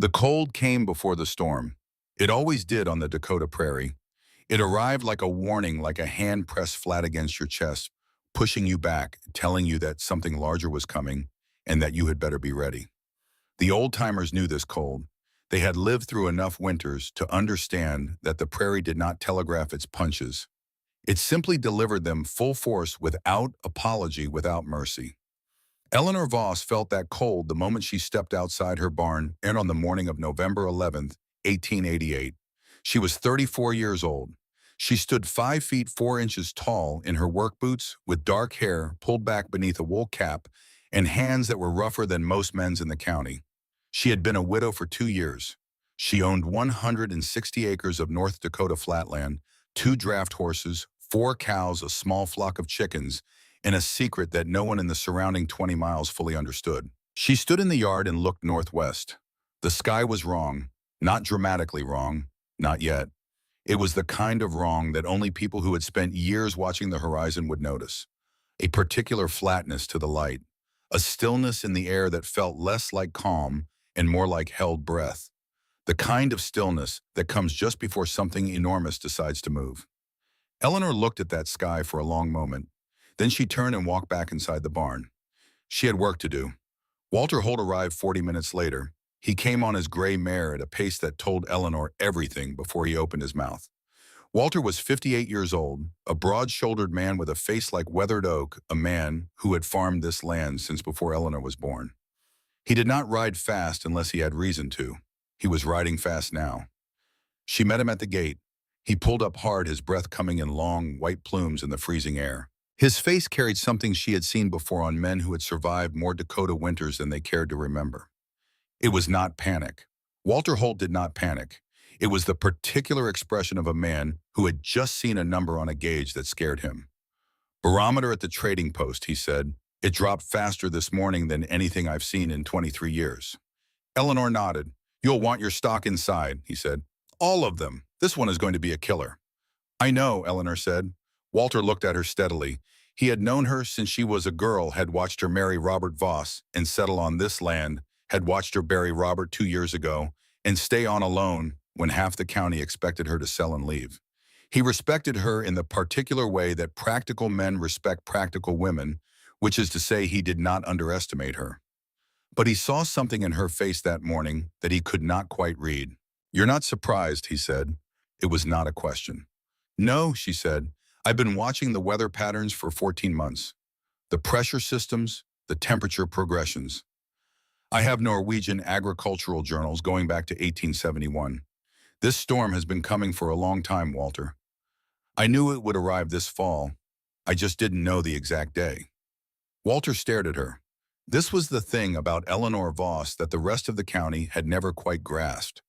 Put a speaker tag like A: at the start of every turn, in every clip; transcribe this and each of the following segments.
A: The cold came before the storm. It always did on the Dakota prairie. It arrived like a warning, like a hand pressed flat against your chest, pushing you back, telling you that something larger was coming and that you had better be ready. The old-timers knew this cold. They had lived through enough winters to understand that the prairie did not telegraph its punches. It simply delivered them full force without apology, without mercy. Eleanor Voss felt that cold the moment she stepped outside her barn and on the morning of November 11th, 1888. She was 34 years old. She stood 5 feet 4 inches tall in her work boots with dark hair pulled back beneath a wool cap and hands that were rougher than most men's in the county. She had been a widow for 2 years. She owned 160 acres of North Dakota flatland, 2 draft horses, 4 cows, a small flock of chickens, and a secret that no one in the surrounding 20 miles fully understood. She stood in the yard and looked northwest. The sky was wrong, not dramatically wrong, not yet. It was the kind of wrong that only people who had spent years watching the horizon would notice. A particular flatness to the light, a stillness in the air that felt less like calm and more like held breath. The kind of stillness that comes just before something enormous decides to move. Eleanor looked at that sky for a long moment. Then she turned and walked back inside the barn. She had work to do. Walter Holt arrived 40 minutes later. He came on his gray mare at a pace that told Eleanor everything before he opened his mouth. Walter was 58 years old, a broad-shouldered man with a face like weathered oak, a man who had farmed this land since before Eleanor was born. He did not ride fast unless he had reason to. He was riding fast now. She met him at the gate. He pulled up hard, his breath coming in long, white plumes in the freezing air. His face carried something she had seen before on men who had survived more Dakota winters than they cared to remember. It was not panic. Walter Holt did not panic. It was the particular expression of a man who had just seen a number on a gauge that scared him. "Barometer at the trading post," he said. "It dropped faster this morning than anything I've seen in 23 years. Eleanor nodded. "You'll want your stock inside," he said. "All of them. This one is going to be a killer." "I know," Eleanor said. Walter looked at her steadily. He had known her since she was a girl, had watched her marry Robert Voss and settle on this land, had watched her bury Robert 2 years ago, and stay on alone when half the county expected her to sell and leave. He respected her in the particular way that practical men respect practical women, which is to say he did not underestimate her. But he saw something in her face that morning that he could not quite read. "You're not surprised," he said. It was not a question. "No," she said. "I've been watching the weather patterns for 14 months. The pressure systems, the temperature progressions. I have Norwegian agricultural journals going back to 1871. This storm has been coming for a long time, Walter. I knew it would arrive this fall. I just didn't know the exact day." Walter stared at her. This was the thing about Eleanor Voss that the rest of the county had never quite grasped.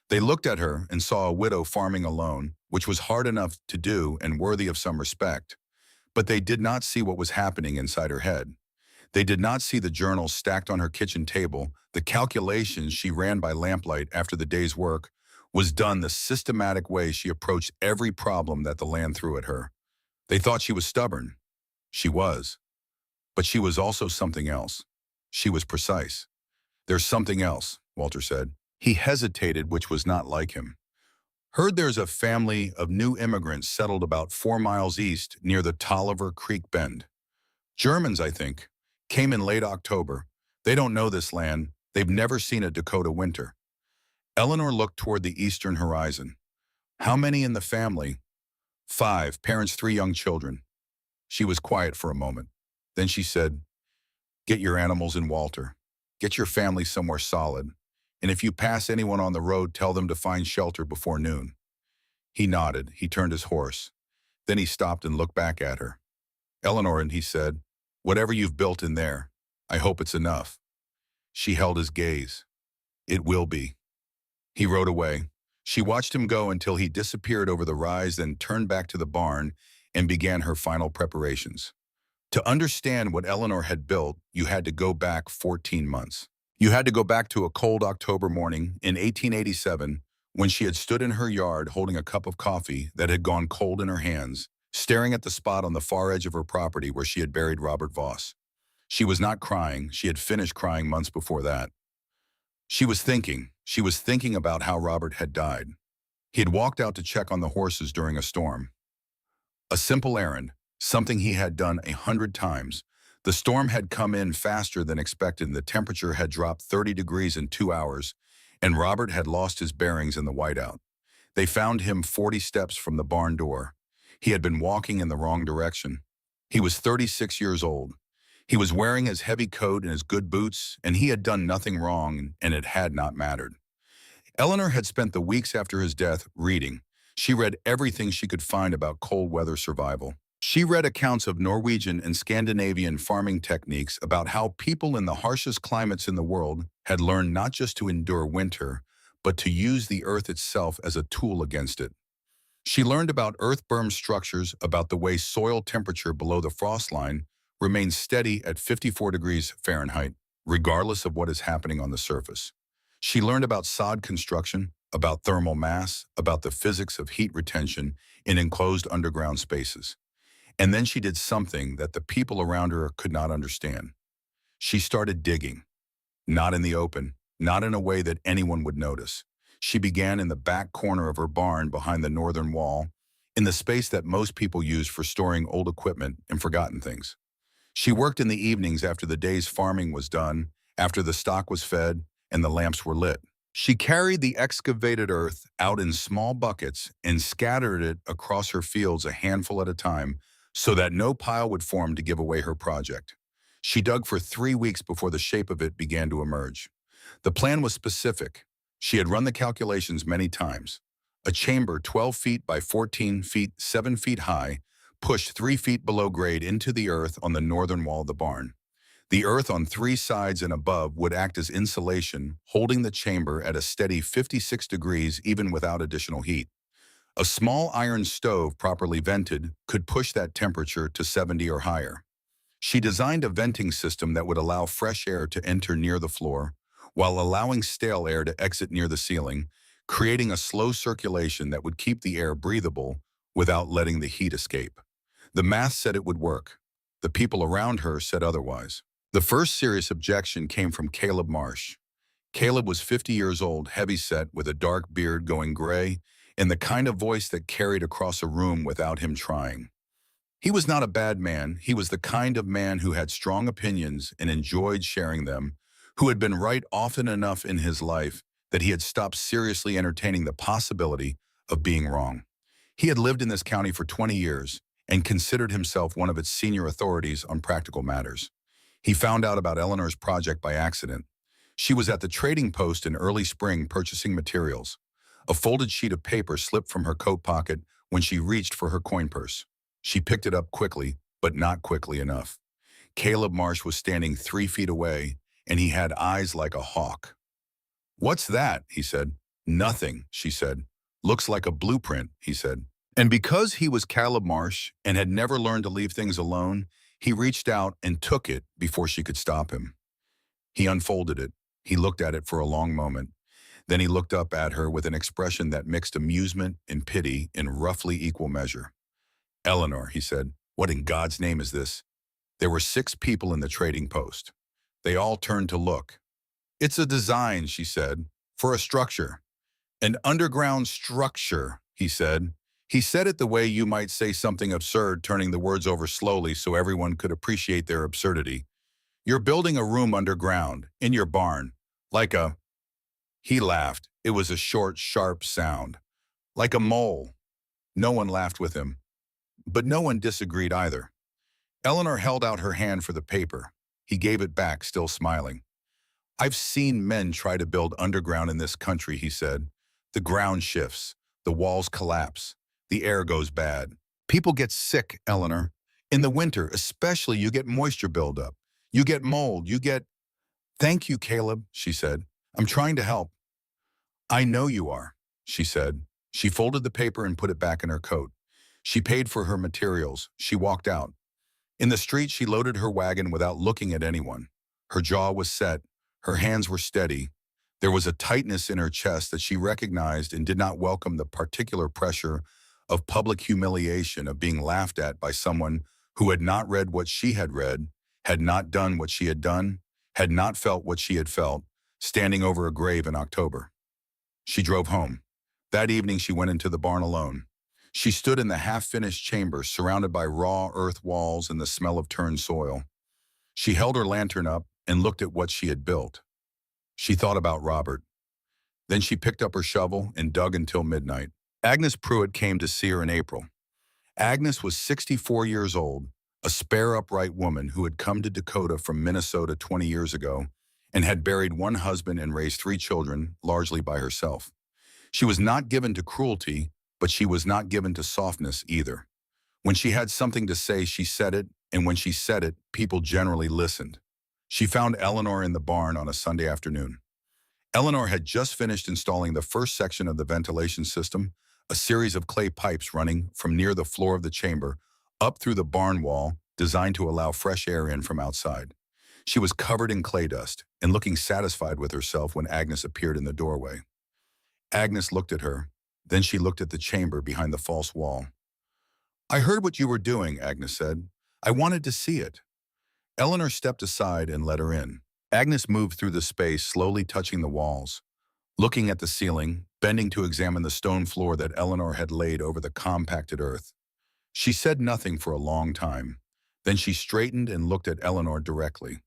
A: They looked at her and saw a widow farming alone, which was hard enough to do and worthy of some respect. But they did not see what was happening inside her head. They did not see the journals stacked on her kitchen table, the calculations she ran by lamplight after the day's work was done the systematic way she approached every problem that the land threw at her. They thought she was stubborn. She was. But she was also something else. She was precise. "There's something else," Walter said. He hesitated, which was not like him. "Heard there's a family of new immigrants settled about 4 miles east near the Tolliver Creek Bend. Germans, I think. Came in late October. They don't know this land. They've never seen a Dakota winter." Eleanor looked toward the eastern horizon. "How many in the family?" 5, parents, 3 young children." She was quiet for a moment. Then she said, "Get your animals in, Walter. Get your family somewhere solid. And if you pass anyone on the road, tell them to find shelter before noon." He nodded. He turned his horse. Then he stopped and looked back at her. "Eleanor," and he said, "whatever you've built in there, I hope it's enough." She held his gaze. "It will be." He rode away. She watched him go until he disappeared over the rise, then turned back to the barn and began her final preparations. To understand what Eleanor had built, you had to go back 14 months. You had to go back to a cold October morning in 1887 when she had stood in her yard holding a cup of coffee that had gone cold in her hands, staring at the spot on the far edge of her property where she had buried Robert Voss. She was not crying. She had finished crying months before that. She was thinking about how Robert had died. He had walked out to check on the horses during a storm. A simple errand, something he had done 100 times. The storm had come in faster than expected and the temperature had dropped 30 degrees in 2 hours, and Robert had lost his bearings in the whiteout. They found him 40 steps from the barn door. He had been walking in the wrong direction. He was 36 years old. He was wearing his heavy coat and his good boots, and he had done nothing wrong, and it had not mattered. Eleanor had spent the weeks after his death reading. She read everything she could find about cold weather survival. She read accounts of Norwegian and Scandinavian farming techniques about how people in the harshest climates in the world had learned not just to endure winter, but to use the earth itself as a tool against it. She learned about earth-berm structures, about the way soil temperature below the frost line remains steady at 54 degrees Fahrenheit, regardless of what is happening on the surface. She learned about sod construction, about thermal mass, about the physics of heat retention in enclosed underground spaces. And then she did something that the people around her could not understand. She started digging, not in the open, not in a way that anyone would notice. She began in the back corner of her barn behind the northern wall, in the space that most people use for storing old equipment and forgotten things. She worked in the evenings after the day's farming was done, after the stock was fed and the lamps were lit. She carried the excavated earth out in small buckets and scattered it across her fields a handful at a time so that no pile would form to give away her project. She dug for 3 weeks before the shape of it began to emerge. The plan was specific. She had run the calculations many times. A chamber 12 feet by 14 feet, 7 feet high, pushed 3 feet below grade into the earth on the northern wall of the barn. The earth on 3 sides and above would act as insulation, holding the chamber at a steady 56 degrees even without additional heat. A small iron stove, properly vented, could push that temperature to 70 or higher. She designed a venting system that would allow fresh air to enter near the floor, while allowing stale air to exit near the ceiling, creating a slow circulation that would keep the air breathable without letting the heat escape. The math said it would work. The people around her said otherwise. The first serious objection came from Caleb Marsh. Caleb was 50 years old, heavy-set, with a dark beard going gray, and the kind of voice that carried across a room without him trying. He was not a bad man. He was the kind of man who had strong opinions and enjoyed sharing them, who had been right often enough in his life that he had stopped seriously entertaining the possibility of being wrong. He had lived in this county for 20 years and considered himself one of its senior authorities on practical matters. He found out about Eleanor's project by accident. She was at the trading post in early spring purchasing materials. A folded sheet of paper slipped from her coat pocket when she reached for her coin purse. She picked it up quickly, but not quickly enough. Caleb Marsh was standing 3 feet away, and he had eyes like a hawk. "What's that?" he said. "Nothing," she said. "Looks like a blueprint," he said. And because he was Caleb Marsh and had never learned to leave things alone, he reached out and took it before she could stop him. He unfolded it. He looked at it for a long moment. Then he looked up at her with an expression that mixed amusement and pity in roughly equal measure. "Eleanor," he said, "what in God's name is this?" There were 6 people in the trading post. They all turned to look. "It's a design," she said, "for a structure." "An underground structure," he said. He said it the way you might say something absurd, turning the words over slowly so everyone could appreciate their absurdity. "You're building a room underground, in your barn, like a—" He laughed. It was a short, sharp sound. "Like a mole." No one laughed with him, but no one disagreed either. Eleanor held out her hand for the paper. He gave it back, still smiling. "I've seen men try to build underground in this country," he said. "The ground shifts. The walls collapse. The air goes bad. People get sick, Eleanor. In the winter, especially, you get moisture buildup. You get mold. You get—" "Thank you, Caleb," she said. "I'm trying to help." "I know you are," she said. She folded the paper and put it back in her coat. She paid for her materials. She walked out. In the street, she loaded her wagon without looking at anyone. Her jaw was set. Her hands were steady. There was a tightness in her chest that she recognized and did not welcome the particular pressure of public humiliation, of being laughed at by someone who had not read what she had read, had not done what she had done, had not felt what she had felt, standing over a grave in October. She drove home. That evening she went into the barn alone. She stood in the half-finished chamber surrounded by raw earth walls and the smell of turned soil. She held her lantern up and looked at what she had built. She thought about Robert. Then she picked up her shovel and dug until midnight. Agnes Pruitt came to see her in April. Agnes was 64 years old, a spare, upright woman who had come to Dakota from Minnesota 20 years ago and had buried one husband and raised 3 children, largely by herself. She was not given to cruelty, but she was not given to softness either. When she had something to say, she said it, and when she said it, people generally listened. She found Eleanor in the barn on a Sunday afternoon. Eleanor had just finished installing the first section of the ventilation system, a series of clay pipes running from near the floor of the chamber up through the barn wall, designed to allow fresh air in from outside. She was covered in clay dust and looking satisfied with herself when Agnes appeared in the doorway. Agnes looked at her, then she looked at the chamber behind the false wall. "I heard what you were doing," Agnes said. "I wanted to see it." Eleanor stepped aside and let her in. Agnes moved through the space, slowly touching the walls, looking at the ceiling, bending to examine the stone floor that Eleanor had laid over the compacted earth. She said nothing for a long time. Then she straightened and looked at Eleanor directly.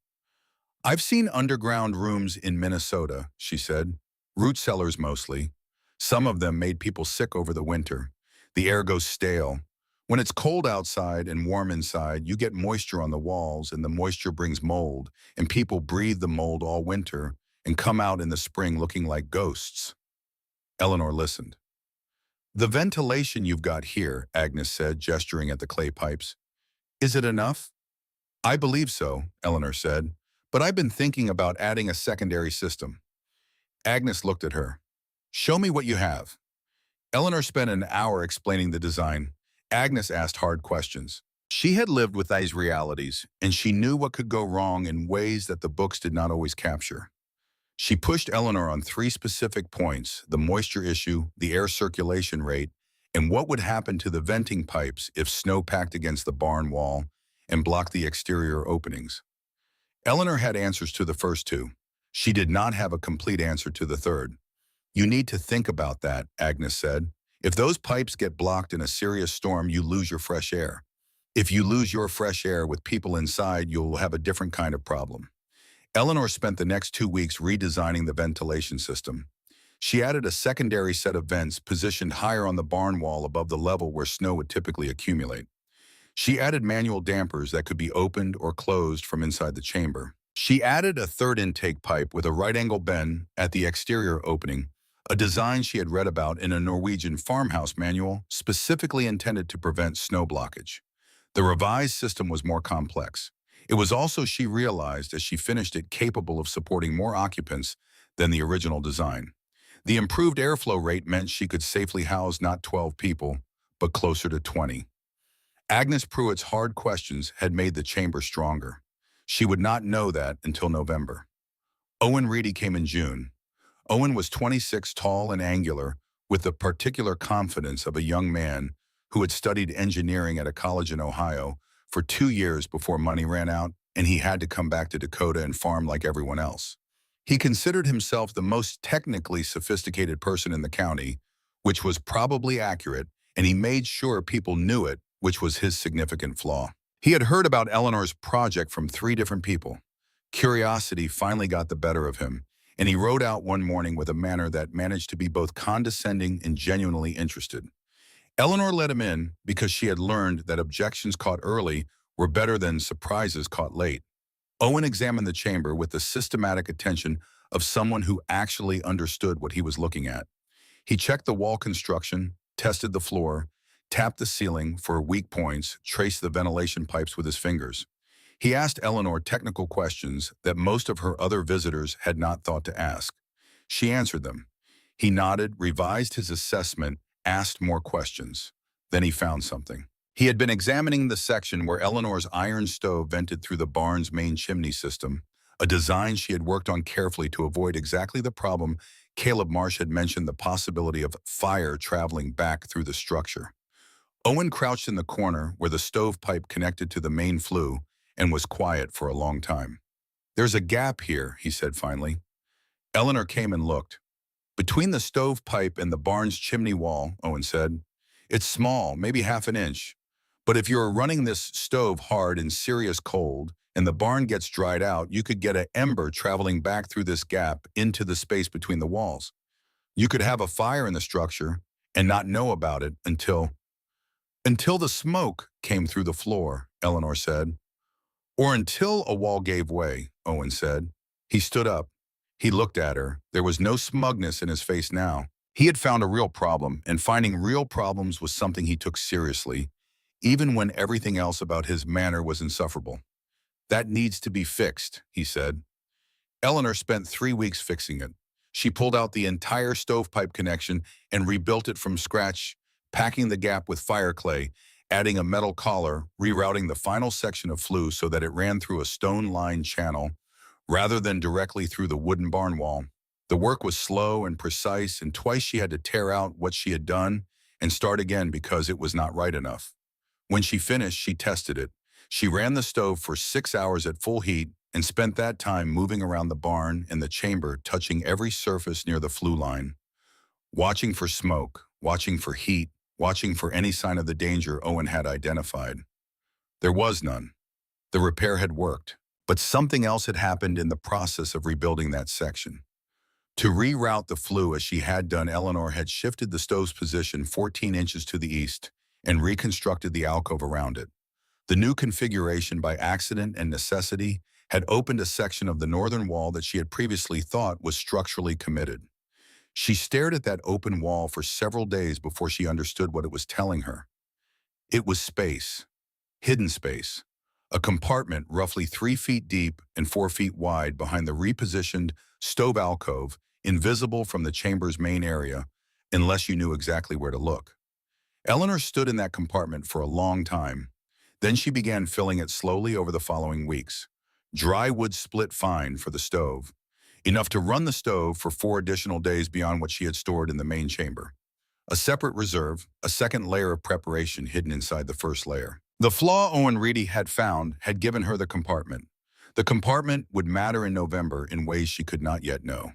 A: "I've seen underground rooms in Minnesota," she said. "Root cellars mostly. Some of them made people sick over the winter. The air goes stale. When it's cold outside and warm inside, you get moisture on the walls, and the moisture brings mold, and people breathe the mold all winter and come out in the spring looking like ghosts." Eleanor listened. "The ventilation you've got here," Agnes said, gesturing at the clay pipes. "Is it enough?" "I believe so," Eleanor said, "but I've been thinking about adding a secondary system." Agnes looked at her. "Show me what you have." Eleanor spent an hour explaining the design. Agnes asked hard questions. She had lived with these realities, and she knew what could go wrong in ways that the books did not always capture. She pushed Eleanor on 3 specific points: the moisture issue, the air circulation rate, and what would happen to the venting pipes if snow packed against the barn wall and blocked the exterior openings. Eleanor had answers to the first 2. She did not have a complete answer to the third. "You need to think about that," Agnes said. "If those pipes get blocked in a serious storm, you lose your fresh air. If you lose your fresh air with people inside, you'll have a different kind of problem." Eleanor spent the next 2 weeks redesigning the ventilation system. She added a secondary set of vents positioned higher on the barn wall above the level where snow would typically accumulate. She added manual dampers that could be opened or closed from inside the chamber. She added a third intake pipe with a right-angle bend at the exterior opening, a design she had read about in a Norwegian farmhouse manual specifically intended to prevent snow blockage. The revised system was more complex. It was also, she realized as she finished it, capable of supporting more occupants than the original design. The improved airflow rate meant she could safely house not 12 people, but closer to 20. Agnes Pruitt's hard questions had made the chamber stronger. She would not know that until November. Owen Reedy came in June. Owen was 26, tall and angular, with the particular confidence of a young man who had studied engineering at a college in Ohio for 2 years before money ran out and he had to come back to Dakota and farm like everyone else. He considered himself the most technically sophisticated person in the county, which was probably accurate, and he made sure people knew it, which was his significant flaw. He had heard about Eleanor's project from 3 different people. Curiosity finally got the better of him, and he rode out one morning with a manner that managed to be both condescending and genuinely interested. Eleanor let him in because she had learned that objections caught early were better than surprises caught late. Owen examined the chamber with the systematic attention of someone who actually understood what he was looking at. He checked the wall construction, tested the floor, tapped the ceiling for weak points, traced the ventilation pipes with his fingers. He asked Eleanor technical questions that most of her other visitors had not thought to ask. She answered them. He nodded, revised his assessment, asked more questions. Then he found something. He had been examining the section where Eleanor's iron stove vented through the barn's main chimney system, a design she had worked on carefully to avoid exactly the problem Caleb Marsh had mentioned, the possibility of fire traveling back through the structure. Owen crouched in the corner where the stovepipe connected to the main flue and was quiet for a long time. "There's a gap here," he said finally. Eleanor came and looked. Between the stovepipe and the barn's chimney wall, Owen said, it's small, maybe half an inch. But if you're running this stove hard in serious cold and the barn gets dried out, you could get an ember traveling back through this gap into the space between the walls. You could have a fire in the structure and not know about it until the smoke came through the floor, Eleanor said. Or until a wall gave way, Owen said. He stood up. He looked at her. There was no smugness in his face now. He had found a real problem, and finding real problems was something he took seriously, even when everything else about his manner was insufferable. That needs to be fixed, he said. Eleanor spent 3 weeks fixing it. She pulled out the entire stovepipe connection and rebuilt it from scratch, packing the gap with fire clay, adding a metal collar, rerouting the final section of flue so that it ran through a stone-lined channel rather than directly through the wooden barn wall. The work was slow and precise, and twice she had to tear out what she had done and start again because it was not right enough. When she finished, she tested it. She ran the stove for 6 hours at full heat and spent that time moving around the barn and the chamber, touching every surface near the flue line, watching for smoke, watching for heat, watching for any sign of the danger Owen had identified. There was none. The repair had worked, but something else had happened in the process of rebuilding that section. To reroute the flue as she had done, Eleanor had shifted the stove's position 14 inches to the east and reconstructed the alcove around it. The new configuration, by accident and necessity, had opened a section of the northern wall that she had previously thought was structurally committed. She stared at that open wall for several days before she understood what it was telling her. It was space, hidden space, a compartment roughly 3 feet deep and 4 feet wide behind the repositioned stove alcove, invisible from the chamber's main area, unless you knew exactly where to look. Eleanor stood in that compartment for a long time. Then she began filling it slowly over the following weeks. Dry wood split fine for the stove, enough to run the stove for 4 additional days beyond what she had stored in the main chamber. A separate reserve, a second layer of preparation hidden inside the first layer. The flaw Owen Reedy had found had given her the compartment. The compartment would matter in November in ways she could not yet know.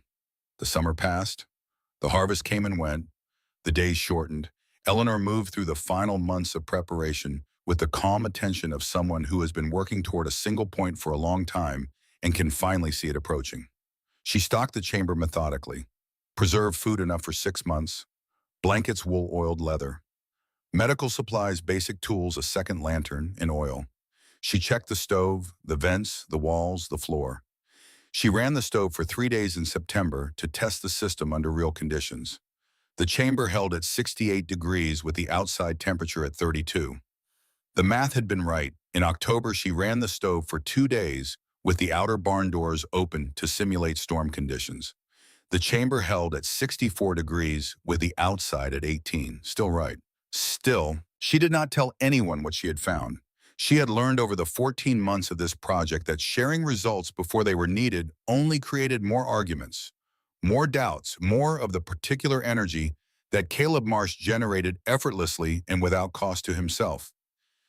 A: The summer passed. The harvest came and went. The days shortened. Eleanor moved through the final months of preparation with the calm attention of someone who has been working toward a single point for a long time and can finally see it approaching. She stocked the chamber methodically, preserved food enough for 6 months, blankets, wool-oiled leather, medical supplies, basic tools, a second lantern, and oil. She checked the stove, the vents, the walls, the floor. She ran the stove for 3 days in September to test the system under real conditions. The chamber held at 68 degrees with the outside temperature at 32. The math had been right. In October, she ran the stove for 2 days with the outer barn doors open to simulate storm conditions. The chamber held at 64 degrees with the outside at 18. Still right. Still, she did not tell anyone what she had found. She had learned over the 14 months of this project that sharing results before they were needed only created more arguments, more doubts, more of the particular energy that Caleb Marsh generated effortlessly and without cost to himself.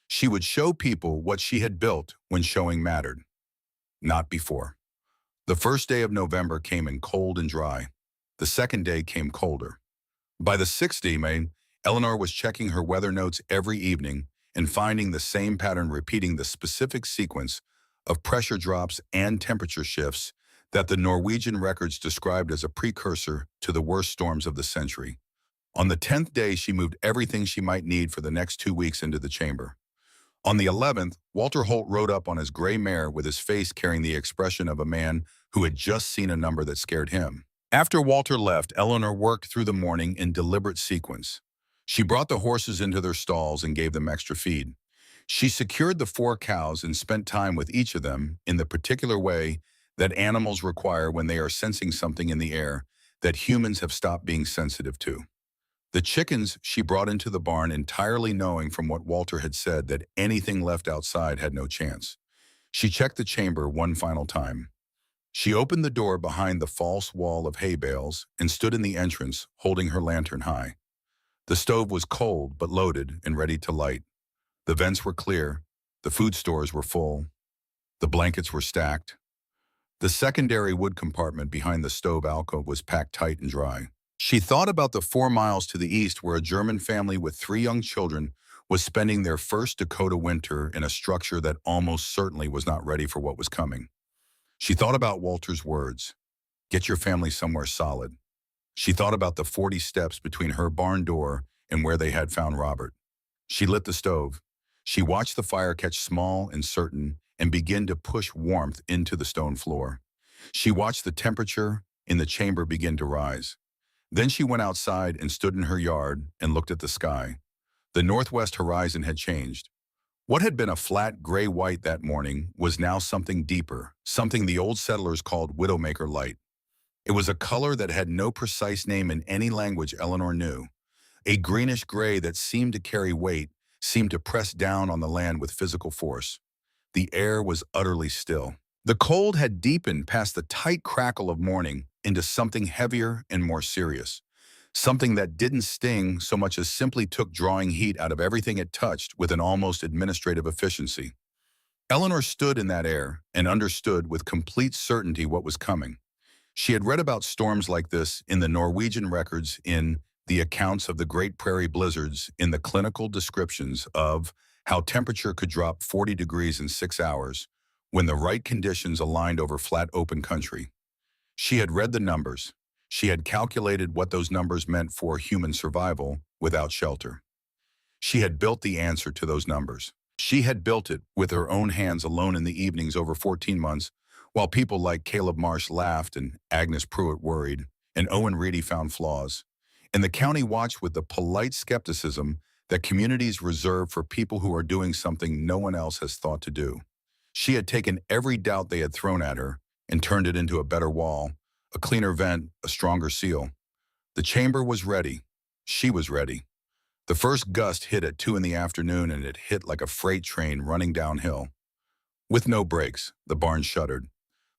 A: She would show people what she had built when showing mattered. Not before. The first day of November came in cold and dry. The second day came colder. By the 6th day, Eleanor was checking her weather notes every evening and finding the same pattern, repeating the specific sequence of pressure drops and temperature shifts that the Norwegian records described as a precursor to the worst storms of the century. On the 10th day, she moved everything she might need for the next 2 weeks into the chamber. On the 11th, Walter Holt rode up on his gray mare with his face carrying the expression of a man who had just seen a number that scared him. After Walter left, Eleanor worked through the morning in deliberate sequence. She brought the horses into their stalls and gave them extra feed. She secured the 4 cows and spent time with each of them in the particular way that animals require when they are sensing something in the air that humans have stopped being sensitive to. The chickens she brought into the barn entirely knowing from what Walter had said that anything left outside had no chance. She checked the chamber one final time. She opened the door behind the false wall of hay bales and stood in the entrance, holding her lantern high. The stove was cold but loaded and ready to light. The vents were clear. The food stores were full. The blankets were stacked. The secondary wood compartment behind the stove alcove was packed tight and dry. She thought about the 4 miles to the east where a German family with 3 young children was spending their first Dakota winter in a structure that almost certainly was not ready for what was coming. She thought about Walter's words, "Get your family somewhere solid." She thought about the 40 steps between her barn door and where they had found Robert. She lit the stove. She watched the fire catch small and certain and begin to push warmth into the stone floor. She watched the temperature in the chamber begin to rise. Then she went outside and stood in her yard and looked at the sky. The northwest horizon had changed. What had been a flat gray-white that morning was now something deeper, something the old settlers called Widowmaker light. It was a color that had no precise name in any language Eleanor knew. A greenish gray that seemed to carry weight, seemed to press down on the land with physical force. The air was utterly still. The cold had deepened past the tight crackle of morning into something heavier and more serious. Something that didn't sting so much as simply took drawing heat out of everything it touched with an almost administrative efficiency. Eleanor stood in that air and understood with complete certainty what was coming. She had read about storms like this in the Norwegian records, in the accounts of the Great Prairie Blizzards, in the clinical descriptions of how temperature could drop 40 degrees in 6 hours when the right conditions aligned over flat open country. She had read the numbers. She had calculated what those numbers meant for human survival without shelter. She had built the answer to those numbers. She had built it with her own hands alone in the evenings over 14 months, while people like Caleb Marsh laughed and Agnes Pruitt worried, and Owen Reedy found flaws. And the county watched with the polite skepticism that communities reserve for people who are doing something no one else has thought to do. She had taken every doubt they had thrown at her and turned it into a better wall, a cleaner vent, a stronger seal. The chamber was ready. She was ready. The first gust hit at 2 in the afternoon, and it hit like a freight train running downhill. With no brakes, the barn shuddered.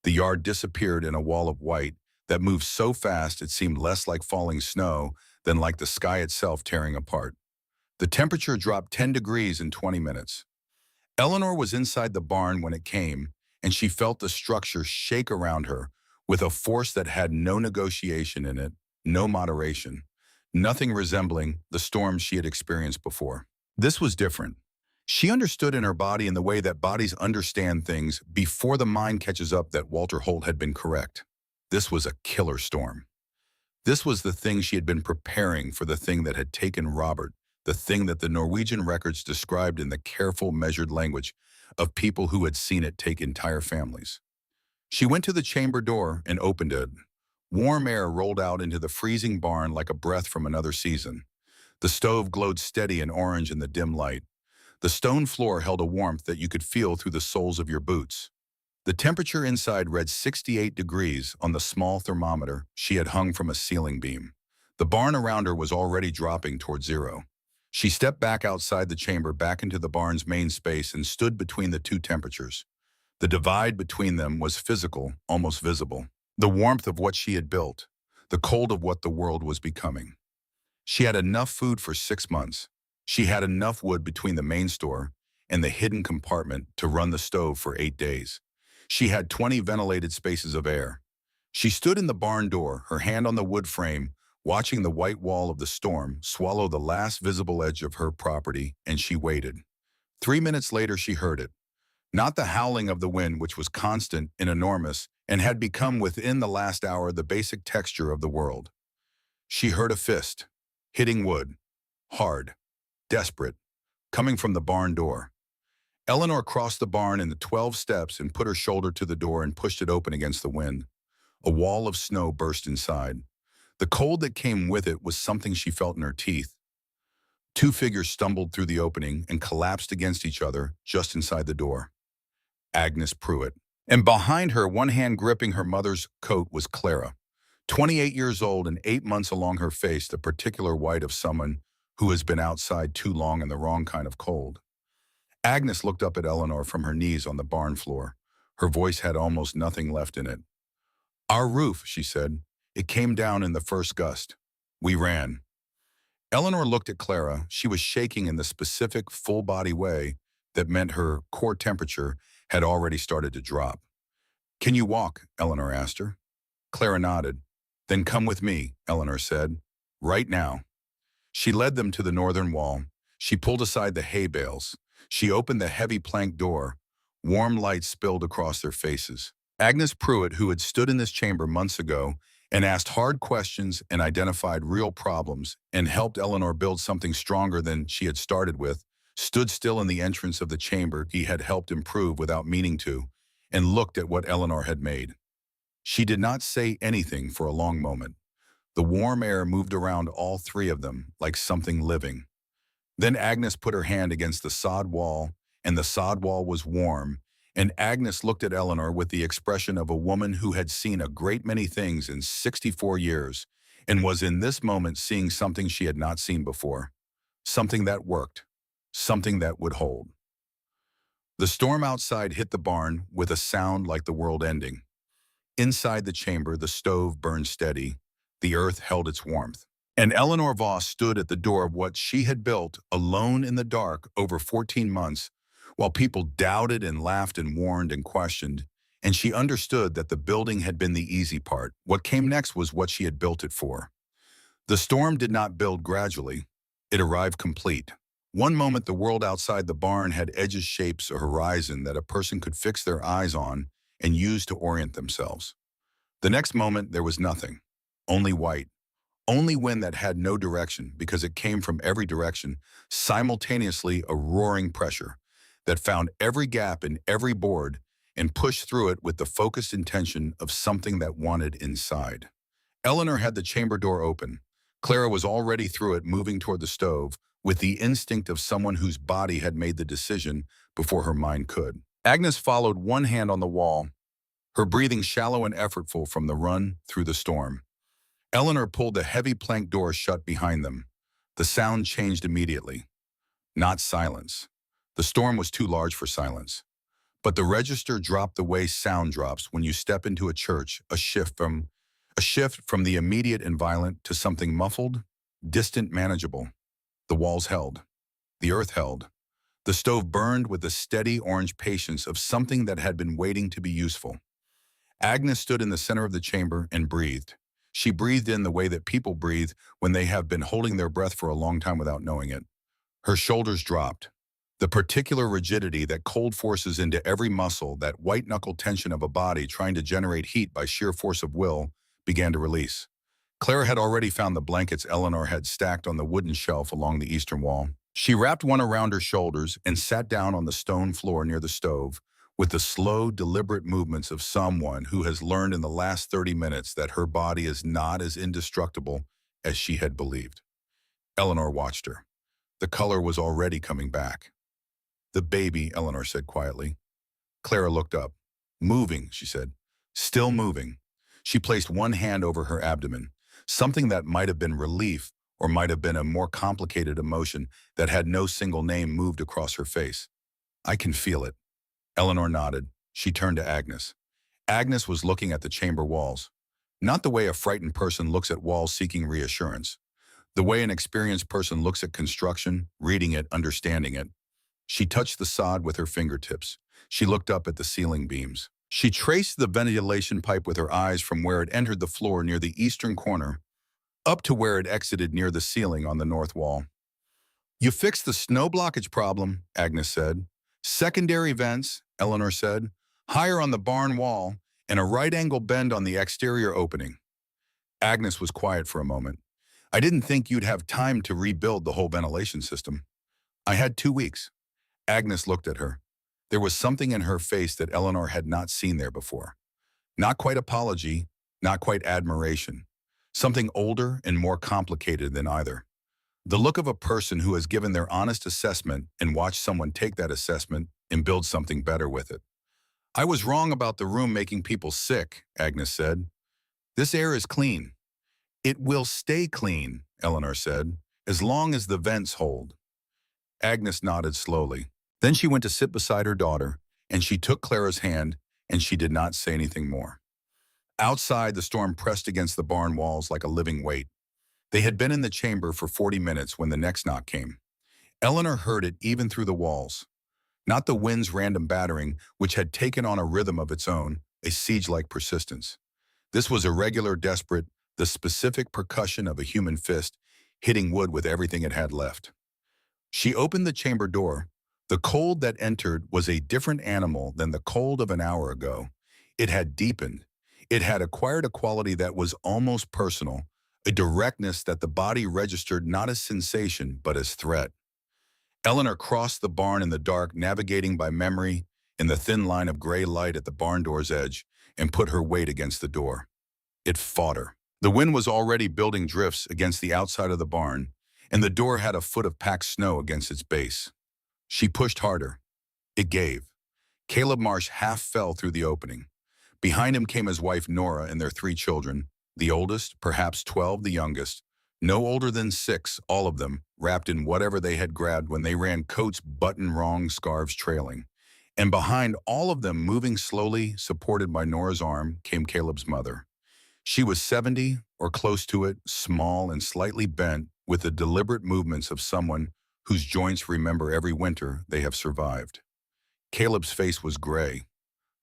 A: The yard disappeared in a wall of white that moved so fast it seemed less like falling snow than like the sky itself tearing apart. The temperature dropped 10 degrees in 20 minutes. Eleanor was inside the barn when it came, and she felt the structure shake around her with a force that had no negotiation in it, no moderation, nothing resembling the storms she had experienced before. This was different. She understood in her body in the way that bodies understand things before the mind catches up that Walter Holt had been correct. This was a killer storm. This was the thing she had been preparing for, the thing that had taken Robert, the thing that the Norwegian records described in the careful, measured language of people who had seen it take entire families. She went to the chamber door and opened it. Warm air rolled out into the freezing barn like a breath from another season. The stove glowed steady and orange in the dim light. The stone floor held a warmth that you could feel through the soles of your boots. The temperature inside read 68 degrees on the small thermometer she had hung from a ceiling beam. The barn around her was already dropping toward zero. She stepped back outside the chamber, back into the barn's main space, and stood between the two temperatures. The divide between them was physical, almost visible. The warmth of what she had built, the cold of what the world was becoming. She had enough food for 6 months. She had enough wood between the main store and the hidden compartment to run the stove for 8 days. She had 20 ventilated spaces of air. She stood in the barn door, her hand on the wood frame, watching the white wall of the storm swallow the last visible edge of her property, and she waited. 3 minutes later, she heard it. Not the howling of the wind, which was constant and enormous and had become within the last hour the basic texture of the world. She heard a fist, hitting wood, hard, desperate, coming from the barn door. Eleanor crossed the barn in the 12 steps and put her shoulder to the door and pushed it open against the wind. A wall of snow burst inside. The cold that came with it was something she felt in her teeth. 2 figures stumbled through the opening and collapsed against each other just inside the door. Agnes Pruitt. And behind her, one hand gripping her mother's coat, was Clara, 28 years old and 8 months along her face, the particular white of someone who has been outside too long in the wrong kind of cold. Agnes looked up at Eleanor from her knees on the barn floor. Her voice had almost nothing left in it. "Our roof," she said. "It came down in the first gust. We ran." Eleanor looked at Clara. She was shaking in the specific, full-body way that meant her core temperature had already started to drop. Can you walk? Eleanor asked her. Clara nodded. Then come with me, Eleanor said. Right now. She led them to the northern wall. She pulled aside the hay bales. She opened the heavy plank door. Warm light spilled across their faces. Agnes Pruitt, who had stood in this chamber months ago and asked hard questions and identified real problems and helped Eleanor build something stronger than she had started with, stood still in the entrance of the chamber he had helped improve without meaning to, and looked at what Eleanor had made. She did not say anything for a long moment. The warm air moved around all three of them like something living. Then Agnes put her hand against the sod wall, and the sod wall was warm, and Agnes looked at Eleanor with the expression of a woman who had seen a great many things in 64 years and was in this moment seeing something she had not seen before. Something that worked. Something that would hold. The storm outside hit the barn with a sound like the world ending. Inside the chamber, the stove burned steady. The earth held its warmth. And Eleanor Voss stood at the door of what she had built, alone in the dark, over 14 months, while people doubted and laughed and warned and questioned, and she understood that the building had been the easy part. What came next was what she had built it for. The storm did not build gradually. It arrived complete. One moment the world outside the barn had edges, shapes, a horizon that a person could fix their eyes on and use to orient themselves. The next moment there was nothing, only white. Only wind that had no direction because it came from every direction, simultaneously a roaring pressure that found every gap in every board and pushed through it with the focused intention of something that wanted inside. Eleanor had the chamber door open. Clara was already through it, moving toward the stove, with the instinct of someone whose body had made the decision before her mind could. Agnes followed, one hand on the wall, her breathing shallow and effortful from the run through the storm. Eleanor pulled the heavy plank door shut behind them. The sound changed immediately. Not silence. The storm was too large for silence. But the register dropped the way sound drops when you step into a church, a shift from the immediate and violent to something muffled, distant, manageable. The walls held. The earth held. The stove burned with the steady orange patience of something that had been waiting to be useful. Agnes stood in the center of the chamber and breathed. She breathed in the way that people breathe when they have been holding their breath for a long time without knowing it. Her shoulders dropped. The particular rigidity that cold forces into every muscle, that white-knuckle tension of a body trying to generate heat by sheer force of will, began to release. Clara had already found the blankets Eleanor had stacked on the wooden shelf along the eastern wall. She wrapped one around her shoulders and sat down on the stone floor near the stove, with the slow, deliberate movements of someone who has learned in the last 30 minutes that her body is not as indestructible as she had believed. Eleanor watched her. The color was already coming back. The baby, Eleanor said quietly. Clara looked up. Moving, she said. Still moving. She placed one hand over her abdomen. Something that might have been relief or might have been a more complicated emotion that had no single name moved across her face. I can feel it. Eleanor nodded. She turned to Agnes. Agnes was looking at the chamber walls. Not the way a frightened person looks at walls seeking reassurance. The way an experienced person looks at construction, reading it, understanding it. She touched the sod with her fingertips. She looked up at the ceiling beams. She traced the ventilation pipe with her eyes from where it entered the floor near the eastern corner, up to where it exited near the ceiling on the north wall. You fixed the snow blockage problem, Agnes said. Secondary vents, Eleanor said, higher on the barn wall, and a right-angle bend on the exterior opening. Agnes was quiet for a moment. I didn't think you'd have time to rebuild the whole ventilation system. I had 2 weeks. Agnes looked at her. There was something in her face that Eleanor had not seen there before. Not quite apology, not quite admiration. Something older and more complicated than either. The look of a person who has given their honest assessment and watched someone take that assessment and build something better with it. I was wrong about the room making people sick, Agnes said. This air is clean. It will stay clean, Eleanor said, as long as the vents hold. Agnes nodded slowly. Then she went to sit beside her daughter, and she took Clara's hand, and she did not say anything more. Outside, the storm pressed against the barn walls like a living weight. They had been in the chamber for 40 minutes when the next knock came. Eleanor heard it even through the walls. Not the wind's random battering, which had taken on a rhythm of its own, a siege-like persistence. This was irregular, desperate, the specific percussion of a human fist hitting wood with everything it had left. She opened the chamber door. The cold that entered was a different animal than the cold of an hour ago. It had deepened. It had acquired a quality that was almost personal, a directness that the body registered not as sensation but as threat. Eleanor crossed the barn in the dark, navigating by memory in the thin line of gray light at the barn door's edge, and put her weight against the door. It fought her. The wind was already building drifts against the outside of the barn, and the door had a foot of packed snow against its base. She pushed harder. It gave. Caleb Marsh half fell through the opening. Behind him came his wife Nora and their 3 children, the oldest, perhaps 12, the youngest, no older than 6, all of them, wrapped in whatever they had grabbed when they ran, coats buttoned wrong, scarves trailing. And behind all of them, moving slowly, supported by Nora's arm, came Caleb's mother. She was 70, or close to it, small and slightly bent, with the deliberate movements of someone whose joints remember every winter they have survived. Caleb's face was gray,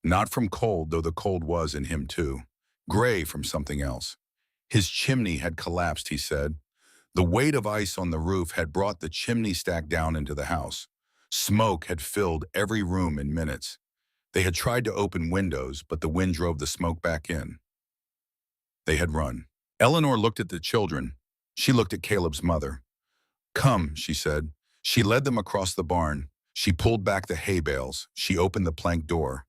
A: not from cold, though the cold was in him too. Gray from something else. His chimney had collapsed, he said. The weight of ice on the roof had brought the chimney stack down into the house. Smoke had filled every room in minutes. They had tried to open windows, but the wind drove the smoke back in. They had run. Eleanor looked at the children. She looked at Caleb's mother. "Come," she said. She led them across the barn. She pulled back the hay bales. She opened the plank door.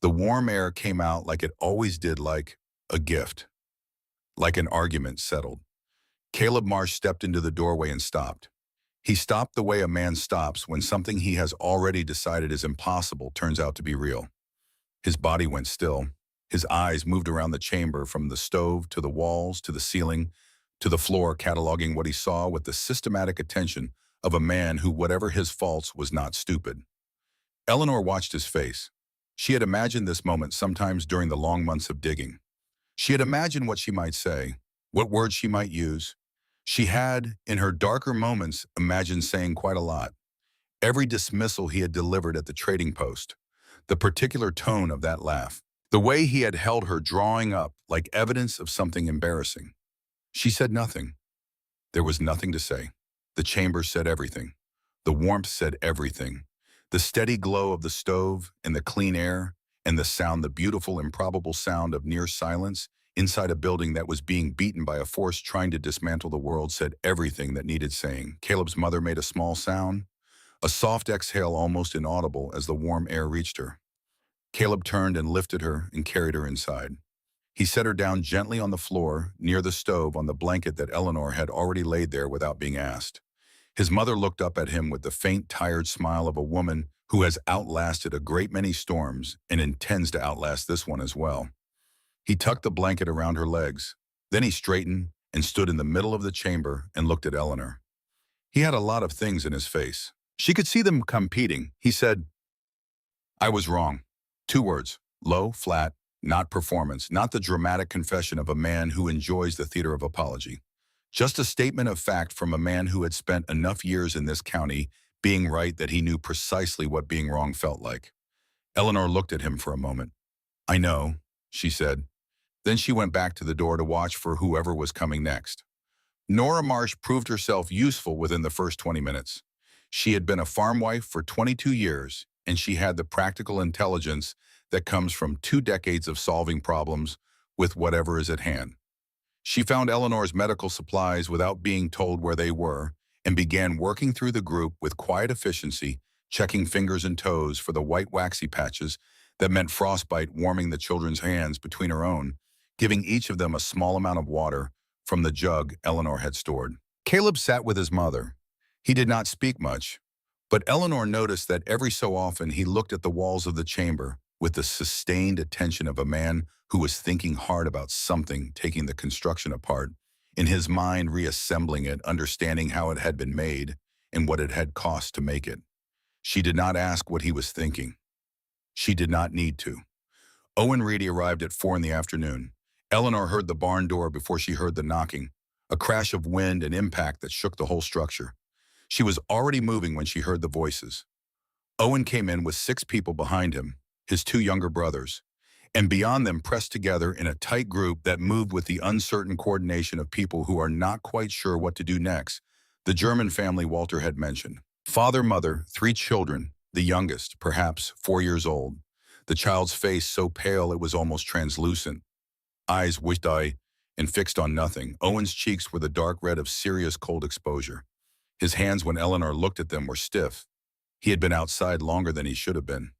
A: The warm air came out like it always did, like a gift, like an argument settled. Caleb Marsh stepped into the doorway and stopped. He stopped the way a man stops when something he has already decided is impossible turns out to be real. His body went still. His eyes moved around the chamber, from the stove to the walls to the ceiling to the floor, cataloging what he saw with the systematic attention of a man who, whatever his faults, was not stupid. Eleanor watched his face. She had imagined this moment sometimes during the long months of digging. She had imagined what she might say, what words she might use. She had, in her darker moments, imagined saying quite a lot. Every dismissal he had delivered at the trading post, the particular tone of that laugh, the way he had held her drawing up like evidence of something embarrassing. She said nothing. There was nothing to say. The chamber said everything. The warmth said everything. The steady glow of the stove and the clean air and the sound, the beautiful, improbable sound of near silence inside a building that was being beaten by a force trying to dismantle the world, said everything that needed saying. Caleb's mother made a small sound, a soft exhale almost inaudible as the warm air reached her. Caleb turned and lifted her and carried her inside. He set her down gently on the floor near the stove on the blanket that Eleanor had already laid there without being asked. His mother looked up at him with the faint, tired smile of a woman who has outlasted a great many storms and intends to outlast this one as well. He tucked the blanket around her legs. Then he straightened and stood in the middle of the chamber and looked at Eleanor. He had a lot of things in his face. She could see them competing. He said, "I was wrong." 2 words, low, flat, not performance, not the dramatic confession of a man who enjoys the theater of apology. Just a statement of fact from a man who had spent enough years in this county being right that he knew precisely what being wrong felt like. Eleanor looked at him for a moment. "I know," she said. Then she went back to the door to watch for whoever was coming next. Nora Marsh proved herself useful within the first 20 minutes. She had been a farm wife for 22 years, and she had the practical intelligence that comes from 2 decades of solving problems with whatever is at hand. She found Eleanor's medical supplies without being told where they were and began working through the group with quiet efficiency, checking fingers and toes for the white waxy patches that meant frostbite, warming the children's hands between her own, giving each of them a small amount of water from the jug Eleanor had stored. Caleb sat with his mother. He did not speak much, but Eleanor noticed that every so often he looked at the walls of the chamber with the sustained attention of a man who was thinking hard about something, taking the construction apart, in his mind reassembling it, understanding how it had been made and what it had cost to make it. She did not ask what he was thinking. She did not need to. Owen Reedy arrived at 4 in the afternoon. Eleanor heard the barn door before she heard the knocking, a crash of wind and impact that shook the whole structure. She was already moving when she heard the voices. Owen came in with 6 people behind him, his 2 younger brothers. and beyond them pressed together in a tight group that moved with the uncertain coordination of people who are not quite sure what to do next, the German family Walter had mentioned. Father, mother, 3 children, the youngest, perhaps 4 years old. The child's face so pale it was almost translucent, eyes wide-eyed and fixed on nothing. Owen's cheeks were the dark red of serious cold exposure. His hands, when Eleanor looked at them, were stiff. He had been outside longer than he should have been.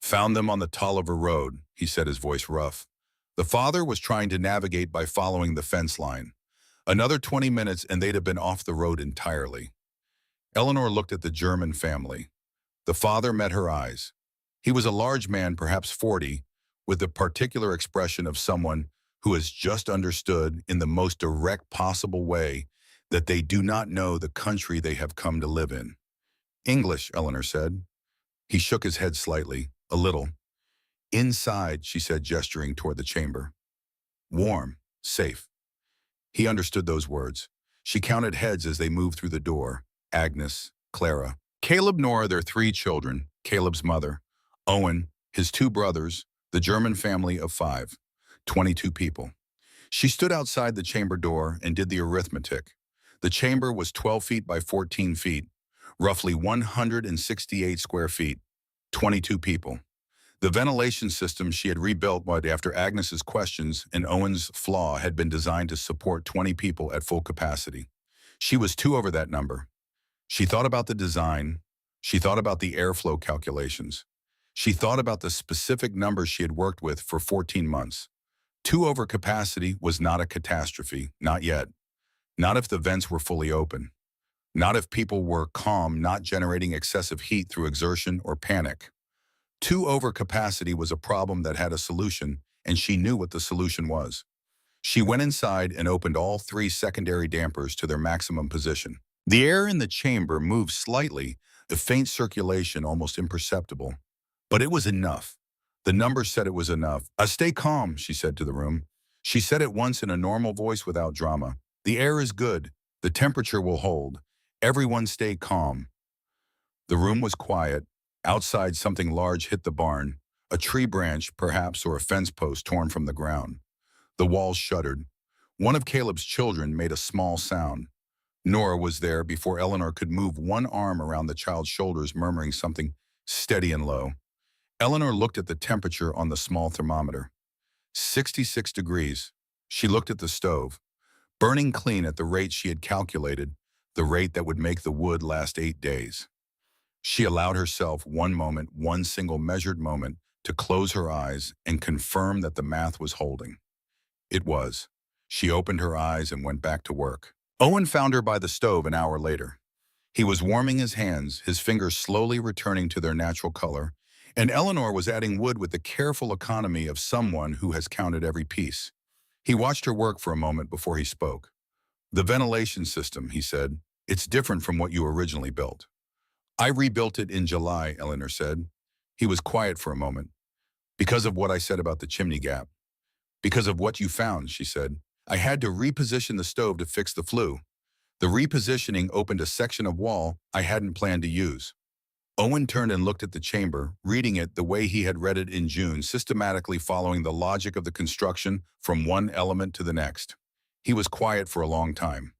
A: Found them on the Tolliver Road, he said, his voice rough. The father was trying to navigate by following the fence line. Another 20 minutes and they'd have been off the road entirely. Eleanor looked at the German family. The father met her eyes. He was a large man, perhaps 40, with the particular expression of someone who has just understood in the most direct possible way that they do not know the country they have come to live in. English, Eleanor said. He shook his head slightly, a little. Inside, she said, gesturing toward the chamber. Warm, safe. He understood those words. She counted heads as they moved through the door. Agnes, Clara, Caleb, Nora, their 3 children, Caleb's mother, Owen, his 2 brothers, the German family of 5, 22 people. She stood outside the chamber door and did the arithmetic. The chamber was 12 feet by 14 feet, roughly 168 square feet, 22 people. The ventilation system she had rebuilt after Agnes's questions and Owen's flaw had been designed to support 20 people at full capacity. She was 2 over that number. She thought about the design. She thought about the airflow calculations. She thought about the specific numbers she had worked with for 14 months. 2 over capacity was not a catastrophe, not yet. Not if the vents were fully open. Not if people were calm, not generating excessive heat through exertion or panic. 2 over capacity was a problem that had a solution, and she knew what the solution was. She went inside and opened all 3 secondary dampers to their maximum position. The air in the chamber moved slightly, the faint circulation almost imperceptible. But it was enough. The numbers said it was enough. Stay calm, she said to the room. She said it once in a normal voice without drama. The air is good. The temperature will hold. Everyone stay calm. The room was quiet. Outside, something large hit the barn. A tree branch, perhaps, or a fence post torn from the ground. The walls shuddered. One of Caleb's children made a small sound. Nora was there before Eleanor could move one arm around the child's shoulders, murmuring something steady and low. Eleanor looked at the temperature on the small thermometer. 66 degrees. She looked at the stove, burning clean at the rate she had calculated, the rate that would make the wood last 8 days. She allowed herself one moment, one single measured moment, to close her eyes and confirm that the math was holding. It was. She opened her eyes and went back to work. Owen found her by the stove an hour later. He was warming his hands, his fingers slowly returning to their natural color, and Eleanor was adding wood with the careful economy of someone who has counted every piece. He watched her work for a moment before he spoke. The ventilation system, he said, it's different from what you originally built. I rebuilt it in July, Eleanor said. He was quiet for a moment. Because of what I said about the chimney gap. Because of what you found, she said. I had to reposition the stove to fix the flue. The repositioning opened a section of wall I hadn't planned to use. Owen turned and looked at the chamber, reading it the way he had read it in June, systematically following the logic of the construction from one element to the next. He was quiet for a long time.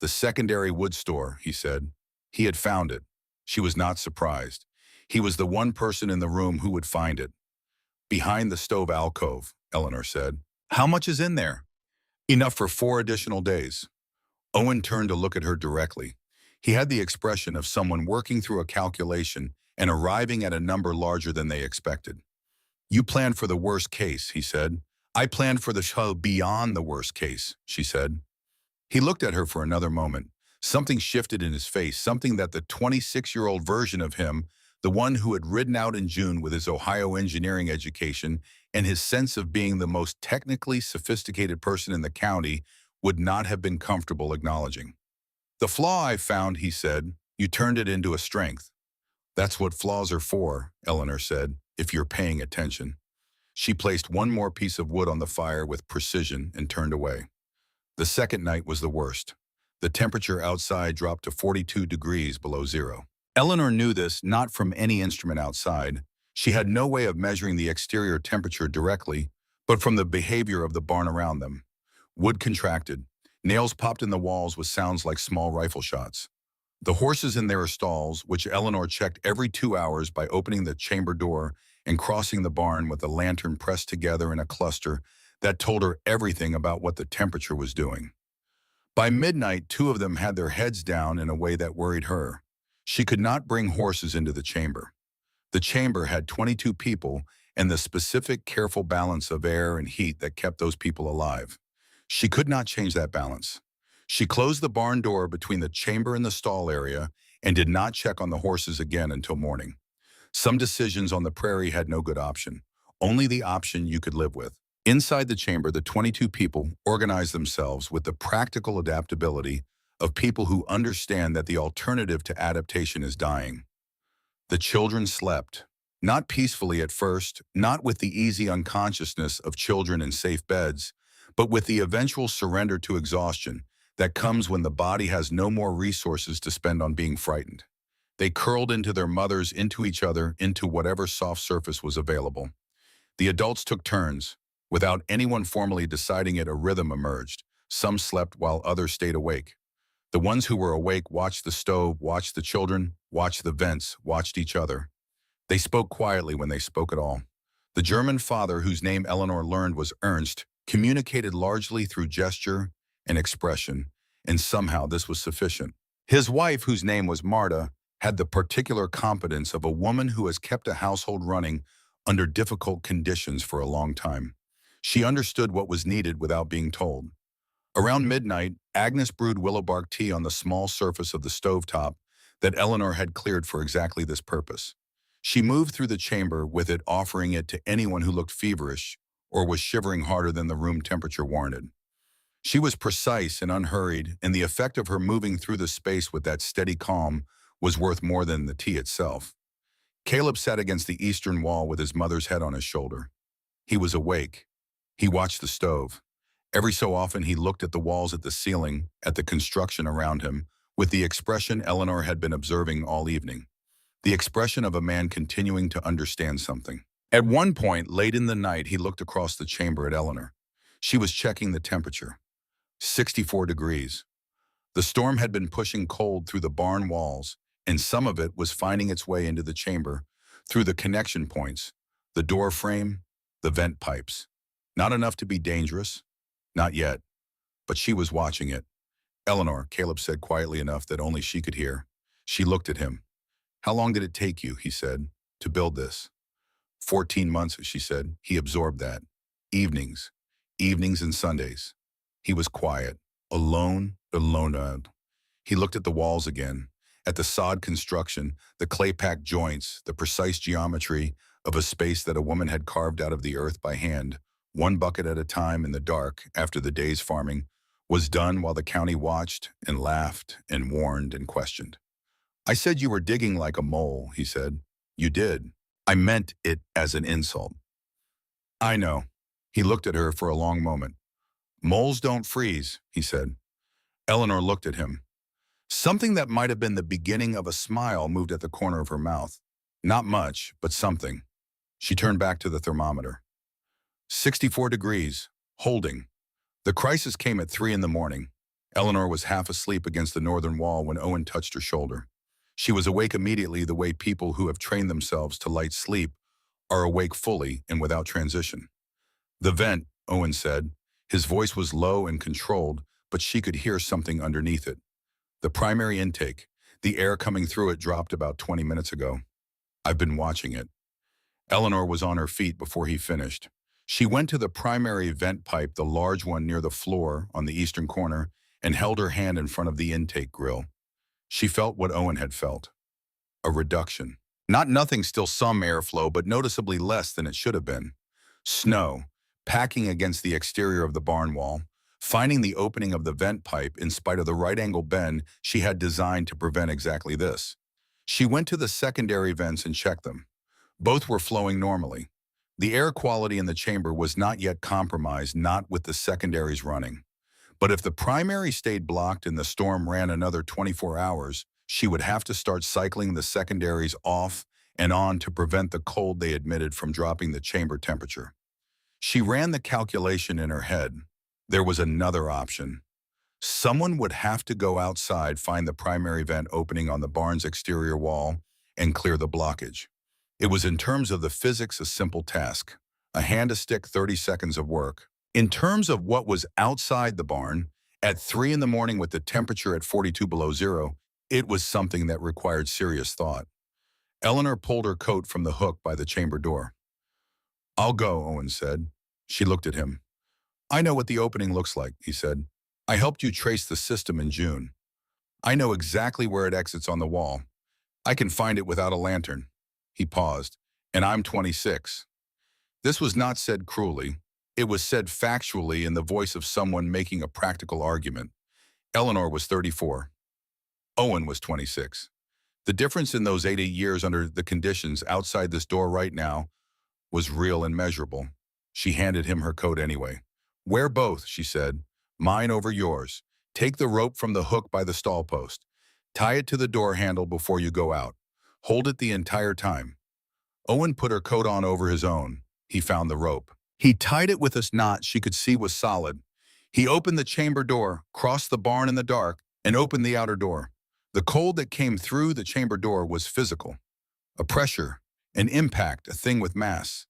A: The secondary wood store, he said. He had found it. She was not surprised. He was the one person in the room who would find it. Behind the stove alcove, Eleanor said. How much is in there? Enough for 4 additional days. Owen turned to look at her directly. He had the expression of someone working through a calculation and arriving at a number larger than they expected. You planned for the worst case, he said. I planned for the show beyond the worst case, she said. He looked at her for another moment. Something shifted in his face, something that the 26-year-old version of him, the one who had ridden out in June with his Ohio engineering education and his sense of being the most technically sophisticated person in the county, would not have been comfortable acknowledging. The flaw I found, he said, you turned it into a strength. That's what flaws are for, Eleanor said, if you're paying attention. She placed one more piece of wood on the fire with precision and turned away. The second night was the worst. The temperature outside dropped to 42 degrees below zero. Eleanor knew this not from any instrument outside. She had no way of measuring the exterior temperature directly, but from the behavior of the barn around them. Wood contracted. Nails popped in the walls with sounds like small rifle shots. The horses in their stalls, which Eleanor checked every 2 hours by opening the chamber door and crossing the barn with a lantern pressed together in a cluster that told her everything about what the temperature was doing. By midnight, two of them had their heads down in a way that worried her. She could not bring horses into the chamber. The chamber had 22 people and the specific careful balance of air and heat that kept those people alive. She could not change that balance. She closed the barn door between the chamber and the stall area and did not check on the horses again until morning. Some decisions on the prairie had no good option, only the option you could live with. Inside the chamber, the 22 people organized themselves with the practical adaptability of people who understand that the alternative to adaptation is dying. The children slept, not peacefully at first, not with the easy unconsciousness of children in safe beds, but with the eventual surrender to exhaustion that comes when the body has no more resources to spend on being frightened. They curled into their mothers, into each other, into whatever soft surface was available. The adults took turns. Without anyone formally deciding it, a rhythm emerged. Some slept while others stayed awake. The ones who were awake watched the stove, watched the children, watched the vents, watched each other. They spoke quietly when they spoke at all. The German father, whose name Eleanor learned was Ernst, communicated largely through gesture and expression, and somehow this was sufficient. His wife, whose name was Marta, had the particular competence of a woman who has kept a household running under difficult conditions for a long time. She understood what was needed without being told. Around midnight, Agnes brewed willow bark tea on the small surface of the stovetop that Eleanor had cleared for exactly this purpose. She moved through the chamber with it, offering it to anyone who looked feverish or was shivering harder than the room temperature warranted. She was precise and unhurried, and the effect of her moving through the space with that steady calm was worth more than the tea itself. Caleb sat against the eastern wall with his mother's head on his shoulder. He was awake. He watched the stove. Every so often he looked at the walls, at the ceiling, at the construction around him, with the expression Eleanor had been observing all evening. The expression of a man continuing to understand something. At one point, late in the night, he looked across the chamber at Eleanor. She was checking the temperature. 64 degrees. The storm had been pushing cold through the barn walls, and some of it was finding its way into the chamber, through the connection points, the door frame, the vent pipes. Not enough to be dangerous. Not yet. But she was watching it. Eleanor, Caleb said quietly enough that only she could hear. She looked at him. How long did it take you, he said, to build this? 14 months, she said. He absorbed that. Evenings. Evenings and Sundays. He was quiet. Alone. He looked at the walls again, at the sod construction, the clay-packed joints, the precise geometry of a space that a woman had carved out of the earth by hand, one bucket at a time in the dark after the day's farming, was done while the county watched and laughed and warned and questioned. I said you were digging like a mole, he said. You did. I meant it as an insult. I know. He looked at her for a long moment. Moles don't freeze, he said. Eleanor looked at him. Something that might have been the beginning of a smile moved at the corner of her mouth. Not much, but something. She turned back to the thermometer. 64 degrees, holding. The crisis came at 3 in the morning. Eleanor was half asleep against the northern wall when Owen touched her shoulder. She was awake immediately, the way people who have trained themselves to light sleep are awake fully and without transition. The vent, Owen said. His voice was low and controlled, but she could hear something underneath it. The primary intake, the air coming through it, dropped about 20 minutes ago. I've been watching it. Eleanor was on her feet before he finished. She went to the primary vent pipe, the large one near the floor on the eastern corner, and held her hand in front of the intake grill. She felt what Owen had felt. A reduction. Not nothing, still some airflow, but noticeably less than it should have been. Snow, packing against the exterior of the barn wall, finding the opening of the vent pipe in spite of the right-angle bend she had designed to prevent exactly this. She went to the secondary vents and checked them. Both were flowing normally. The air quality in the chamber was not yet compromised, not with the secondaries running. But if the primary stayed blocked and the storm ran another 24 hours, she would have to start cycling the secondaries off and on to prevent the cold they admitted from dropping the chamber temperature. She ran the calculation in her head. There was another option. Someone would have to go outside, find the primary vent opening on the barn's exterior wall, and clear the blockage. It was, in terms of the physics, a simple task. A hand-to-stick 30 seconds of work. In terms of what was outside the barn, at 3 in the morning with the temperature at 42 below zero, it was something that required serious thought. Eleanor pulled her coat from the hook by the chamber door. "I'll go," Owen said. She looked at him. "I know what the opening looks like," he said. "I helped you trace the system in June. I know exactly where it exits on the wall. I can find it without a lantern." He paused. "And I'm 26. This was not said cruelly. It was said factually in the voice of someone making a practical argument. Eleanor was 34. Owen was 26. The difference in those 80 years under the conditions outside this door right now was real and measurable. She handed him her coat anyway. "Wear both," she said. "Mine over yours. Take the rope from the hook by the stall post. Tie it to the door handle before you go out. Hold it the entire time." Owen put her coat on over his own. He found the rope. He tied it with a knot she could see was solid. He opened the chamber door, crossed the barn in the dark, and opened the outer door. The cold that came through the chamber door was physical. A pressure, an impact, a thing with mass.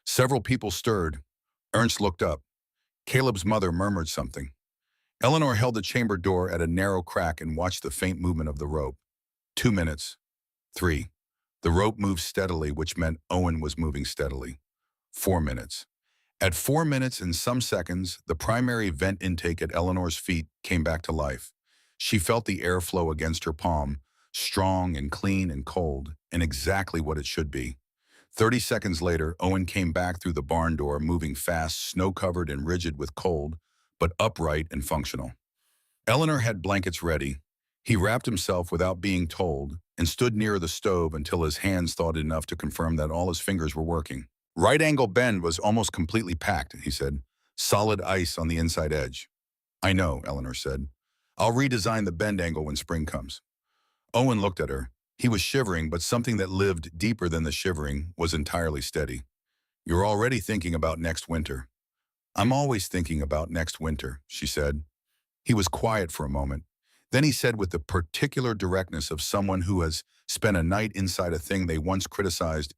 A: Several people stirred. Ernst looked up. Caleb's mother murmured something. Eleanor held the chamber door at a narrow crack and watched the faint movement of the rope. 2 minutes. 3. The rope moved steadily, which meant Owen was moving steadily. 4 minutes. At 4 minutes and some seconds, the primary vent intake at Eleanor's feet came back to life. She felt the airflow against her palm, strong and clean and cold, and exactly what it should be. 30 seconds later, Owen came back through the barn door, moving fast, snow-covered and rigid with cold, but upright and functional. Eleanor had blankets ready. He wrapped himself without being told and stood near the stove until his hands thawed enough to confirm that all his fingers were working. "Right angle bend was almost completely packed," he said. "Solid ice on the inside edge." "I know," Eleanor said. "I'll redesign the bend angle when spring comes." Owen looked at her. He was shivering, but something that lived deeper than the shivering was entirely steady. "You're already thinking about next winter." "I'm always thinking about next winter," she said. He was quiet for a moment. Then he said with the particular directness of someone who has spent a night inside a thing they once criticized,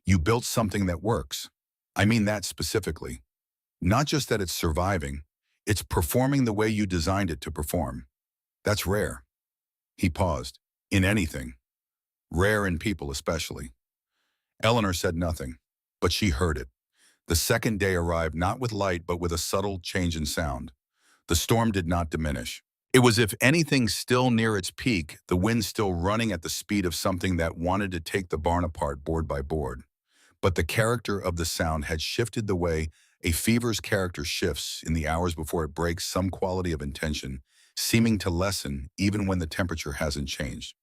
A: "You built something that works. I mean that specifically. Not just that it's surviving, it's performing the way you designed it to perform. That's rare." He paused. "In anything. Rare in people especially." Eleanor said nothing, but she heard it. The second day arrived not with light but with a subtle change in sound. The storm did not diminish. It was, if anything, still near its peak, the wind still running at the speed of something that wanted to take the barn apart board by board. But the character of the sound had shifted the way a fever's character shifts in the hours before it breaks some quality of intention, seeming to lessen even when the temperature hasn't changed.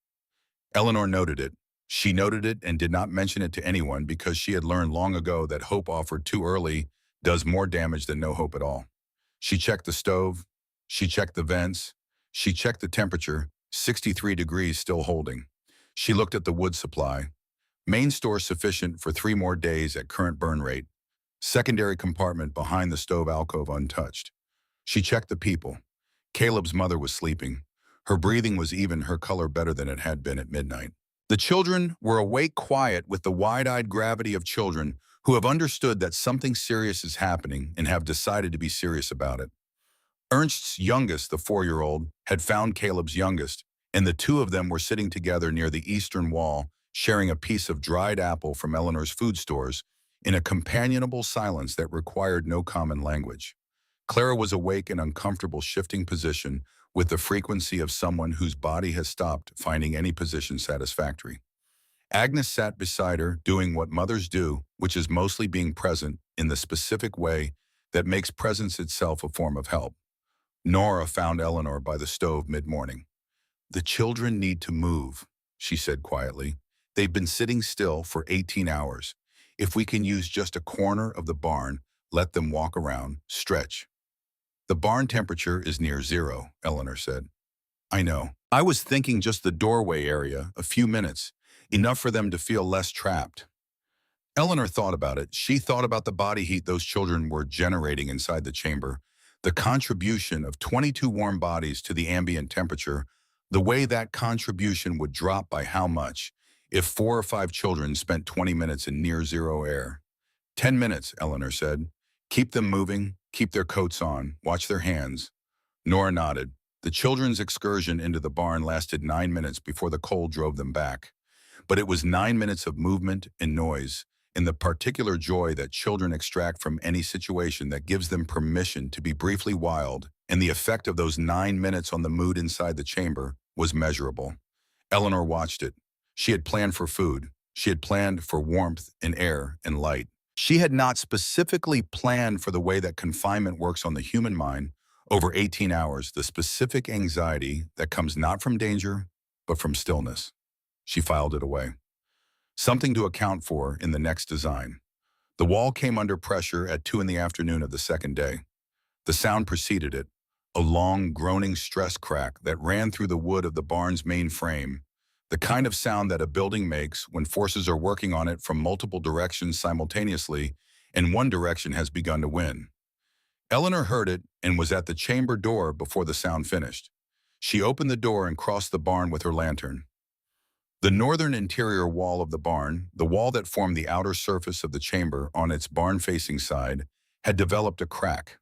A: Eleanor noted it. She noted it and did not mention it to anyone because she had learned long ago that hope offered too early does more damage than no hope at all. She checked the stove. She checked the vents. She checked the temperature, 63 degrees still holding. She looked at the wood supply. Main store sufficient for 3 more days at current burn rate. Secondary compartment behind the stove alcove untouched. She checked the people. Caleb's mother was sleeping. Her breathing was even, her color better than it had been at midnight. The children were awake, quiet with the wide-eyed gravity of children who have understood that something serious is happening and have decided to be serious about it. Ernst's youngest, the 4-year-old, had found Caleb's youngest, and the two of them were sitting together near the eastern wall, sharing a piece of dried apple from Eleanor's food stores, in a companionable silence that required no common language. Clara was awake in uncomfortable shifting position with the frequency of someone whose body has stopped finding any position satisfactory. Agnes sat beside her, doing what mothers do, which is mostly being present in the specific way that makes presence itself a form of help. Nora found Eleanor by the stove mid-morning. "The children need to move," she said quietly. "They've been sitting still for 18 hours. If we can use just a corner of the barn, let them walk around, stretch." "The barn temperature is near zero," Eleanor said. "I know. I was thinking just the doorway area, a few minutes. enough for them to feel less trapped. Eleanor thought about it. She thought about the body heat those children were generating inside the chamber, the contribution of 22 warm bodies to the ambient temperature, the way that contribution would drop by how much if 4 or 5 children spent 20 minutes in near zero air. 10 minutes, Eleanor said. Keep them moving, keep their coats on, watch their hands. Nora nodded. The children's excursion into the barn lasted 9 minutes before the cold drove them back. But it was 9 minutes of movement and noise, and the particular joy that children extract from any situation that gives them permission to be briefly wild, and the effect of those 9 minutes on the mood inside the chamber was measurable. Eleanor watched it. She had planned for food. She had planned for warmth and air and light. She had not specifically planned for the way that confinement works on the human mind over 18 hours, the specific anxiety that comes not from danger, but from stillness. She filed it away. Something to account for in the next design. The wall came under pressure at 2 in the afternoon of the second day. The sound preceded it, a long, groaning stress crack that ran through the wood of the barn's main frame, the kind of sound that a building makes when forces are working on it from multiple directions simultaneously, and one direction has begun to win. Eleanor heard it and was at the chamber door before the sound finished. She opened the door and crossed the barn with her lantern. The northern interior wall of the barn, the wall that formed the outer surface of the chamber on its barn-facing side, had developed a crack.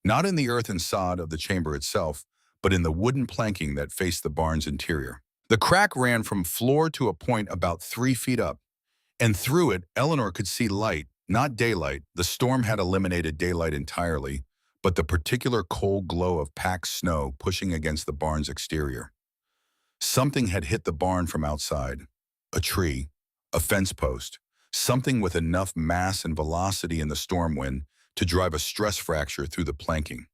A: Not in the earth and sod of the chamber itself, but in the wooden planking that faced the barn's interior. The crack ran from floor to a point about 3 feet up, and through it, Eleanor could see light, not daylight. The storm had eliminated daylight entirely, but the particular cold glow of packed snow pushing against the barn's exterior. Something had hit the barn from outside. A tree, a fence post, something with enough mass and velocity in the storm wind to drive a stress fracture through the planking.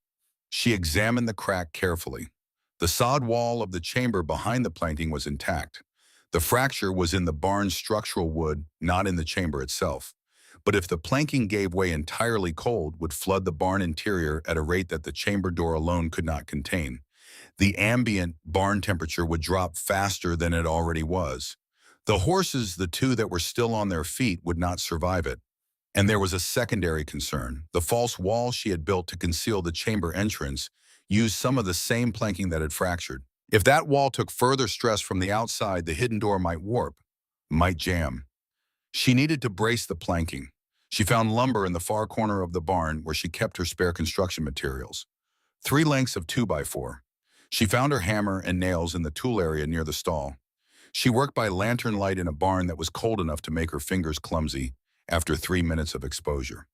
A: She examined the crack carefully. The sod wall of the chamber behind the planking was intact. The fracture was in the barn's structural wood, not in the chamber itself. But if the planking gave way entirely, cold would flood the barn interior at a rate that the chamber door alone could not contain. The ambient barn temperature would drop faster than it already was. The horses, the 2 that were still on their feet, would not survive it. And there was a secondary concern. The false wall she had built to conceal the chamber entrance used some of the same planking that had fractured. If that wall took further stress from the outside, the hidden door might warp, might jam. She needed to brace the planking. She found lumber in the far corner of the barn where she kept her spare construction materials. 3 lengths of 2x4. She found her hammer and nails in the tool area near the stall. She worked by lantern light in a barn that was cold enough to make her fingers clumsy after 3 minutes of exposure.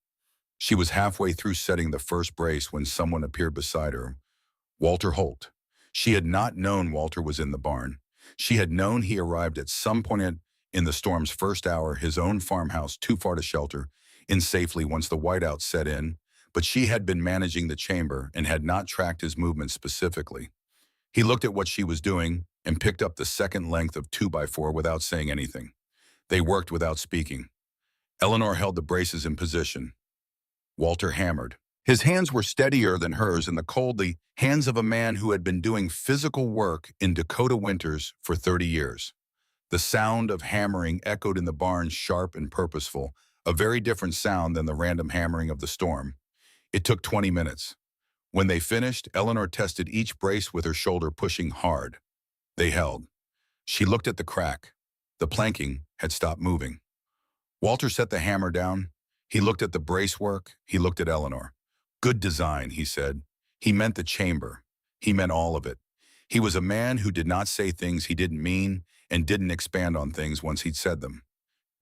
A: She was halfway through setting the first brace when someone appeared beside her. Walter Holt. She had not known Walter was in the barn. She had known he arrived at some point in the storm's first hour, his own farmhouse too far to shelter in safely once the whiteout set in, but she had been managing the chamber and had not tracked his movements specifically. He looked at what she was doing and picked up the second length of 2x4 without saying anything. They worked without speaking. Eleanor held the braces in position. Walter hammered. His hands were steadier than hers in the cold, the hands of a man who had been doing physical work in Dakota winters for 30 years. The sound of hammering echoed in the barn, sharp and purposeful, a very different sound than the random hammering of the storm. It took 20 minutes. When they finished, Eleanor tested each brace with her shoulder pushing hard. They held. She looked at the crack. The planking had stopped moving. Walter set the hammer down. He looked at the bracework. He looked at Eleanor. Good design, he said. He meant the chamber. He meant all of it. He was a man who did not say things he didn't mean and didn't expand on things once he'd said them.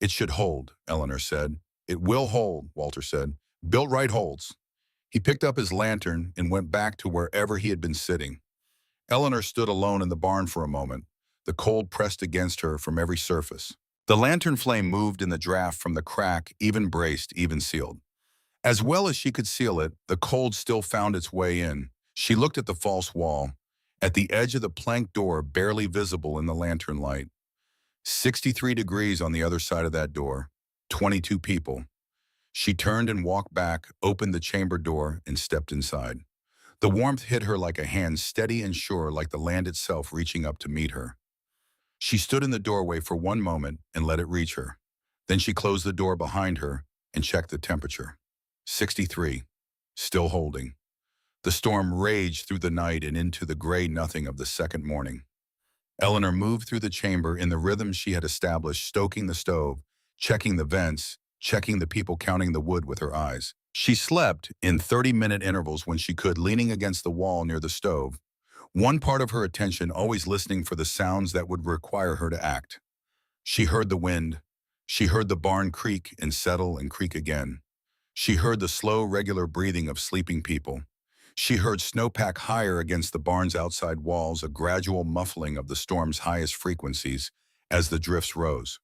A: It should hold, Eleanor said. It will hold, Walter said. Built right holds. He picked up his lantern and went back to wherever he had been sitting. Eleanor stood alone in the barn for a moment, the cold pressed against her from every surface. The lantern flame moved in the draft from the crack, even braced, even sealed. As well as she could seal it, the cold still found its way in. She looked at the false wall, at the edge of the plank door barely visible in the lantern light. 63 degrees on the other side of that door, 22 people. She turned and walked back, opened the chamber door, and stepped inside. The warmth hit her like a hand, steady and sure, like the land itself reaching up to meet her. She stood in the doorway for one moment and let it reach her. Then she closed the door behind her and checked the temperature. 63, still holding. The storm raged through the night and into the gray nothing of the second morning. Eleanor moved through the chamber in the rhythm she had established, stoking the stove, checking the vents, checking the people, counting the wood with her eyes. She slept in 30-minute intervals when she could, leaning against the wall near the stove, one part of her attention always listening for the sounds that would require her to act. She heard the wind. She heard the barn creak and settle and creak again. She heard the slow, regular breathing of sleeping people. She heard snowpack higher against the barn's outside walls, a gradual muffling of the storm's highest frequencies as the drifts rose.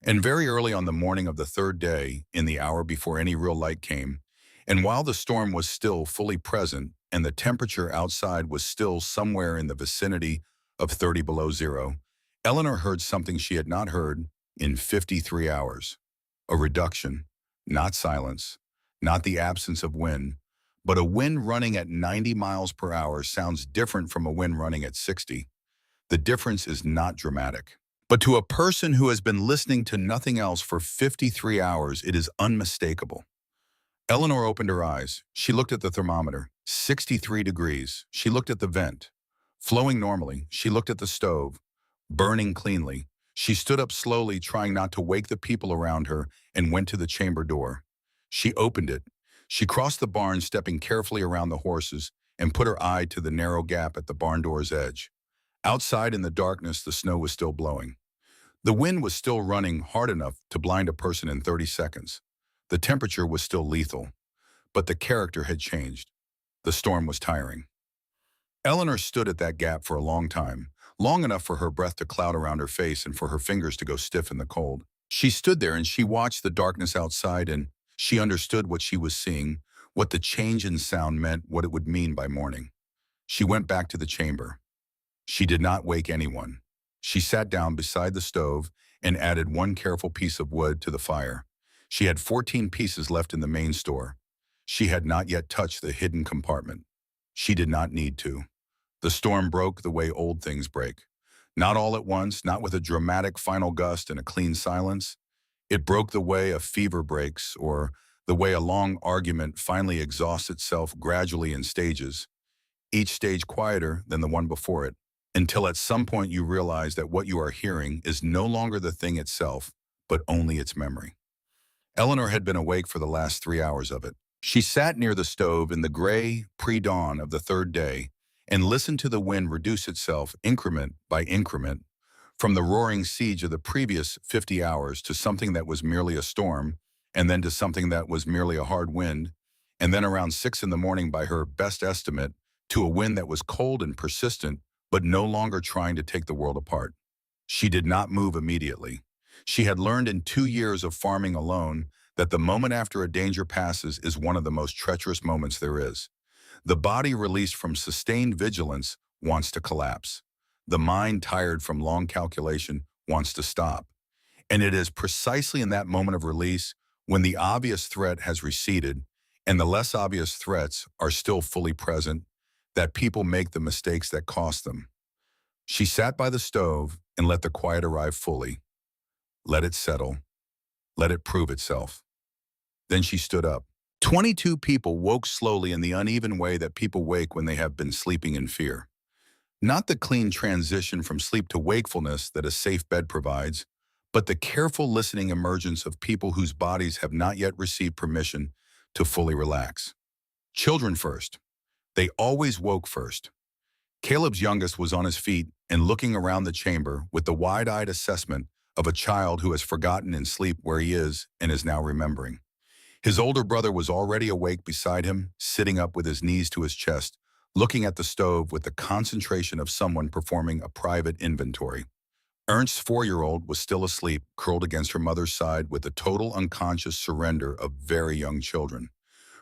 A: And very early on the morning of the third day, in the hour before any real light came, and while the storm was still fully present and the temperature outside was still somewhere in the vicinity of 30 below zero, Eleanor heard something she had not heard in 53 hours. A reduction, not silence, not the absence of wind, but a wind running at 90 miles per hour sounds different from a wind running at 60. The difference is not dramatic. But to a person who has been listening to nothing else for 53 hours, it is unmistakable. Eleanor opened her eyes. She looked at the thermometer, 63 degrees. She looked at the vent, flowing normally. She looked at the stove, burning cleanly. She stood up slowly, trying not to wake the people around her, and went to the chamber door. She opened it. She crossed the barn, stepping carefully around the horses, and put her eye to the narrow gap at the barn door's edge. Outside in the darkness, the snow was still blowing. The wind was still running hard enough to blind a person in 30 seconds. The temperature was still lethal, but the character had changed. The storm was tiring. Eleanor stood at that gap for a long time, long enough for her breath to cloud around her face and for her fingers to go stiff in the cold. She stood there and she watched the darkness outside, and she understood what she was seeing, what the change in sound meant, what it would mean by morning. She went back to the chamber. She did not wake anyone. She sat down beside the stove and added one careful piece of wood to the fire. She had 14 pieces left in the main store. She had not yet touched the hidden compartment. She did not need to. The storm broke the way old things break. Not all at once, not with a dramatic final gust and a clean silence. It broke the way a fever breaks, or the way a long argument finally exhausts itself gradually in stages, each stage quieter than the one before it, until at some point you realize that what you are hearing is no longer the thing itself, but only its memory. Eleanor had been awake for the last 3 hours of it. She sat near the stove in the gray pre-dawn of the third day and listened to the wind reduce itself increment by increment from the roaring siege of the previous 50 hours to something that was merely a storm, and then to something that was merely a hard wind, and then around 6 in the morning, by her best estimate, to a wind that was cold and persistent, but no longer trying to take the world apart. She did not move immediately. She had learned in 2 years of farming alone that the moment after a danger passes is one of the most treacherous moments there is. The body, released from sustained vigilance, wants to collapse. The mind, tired from long calculation, wants to stop. And it is precisely in that moment of release, when the obvious threat has receded and the less obvious threats are still fully present, that people make the mistakes that cost them. She sat by the stove and let the quiet arrive fully. Let it settle. Let it prove itself. Then she stood up. 22 people woke slowly in the uneven way that people wake when they have been sleeping in fear. Not the clean transition from sleep to wakefulness that a safe bed provides, but the careful listening emergence of people whose bodies have not yet received permission to fully relax. Children first. They always woke first. Caleb's youngest was on his feet and looking around the chamber with the wide-eyed assessment of a child who has forgotten in sleep where he is and is now remembering. His older brother was already awake beside him, sitting up with his knees to his chest, looking at the stove with the concentration of someone performing a private inventory. Ernst's 4-year-old was still asleep, curled against her mother's side with the total unconscious surrender of very young children.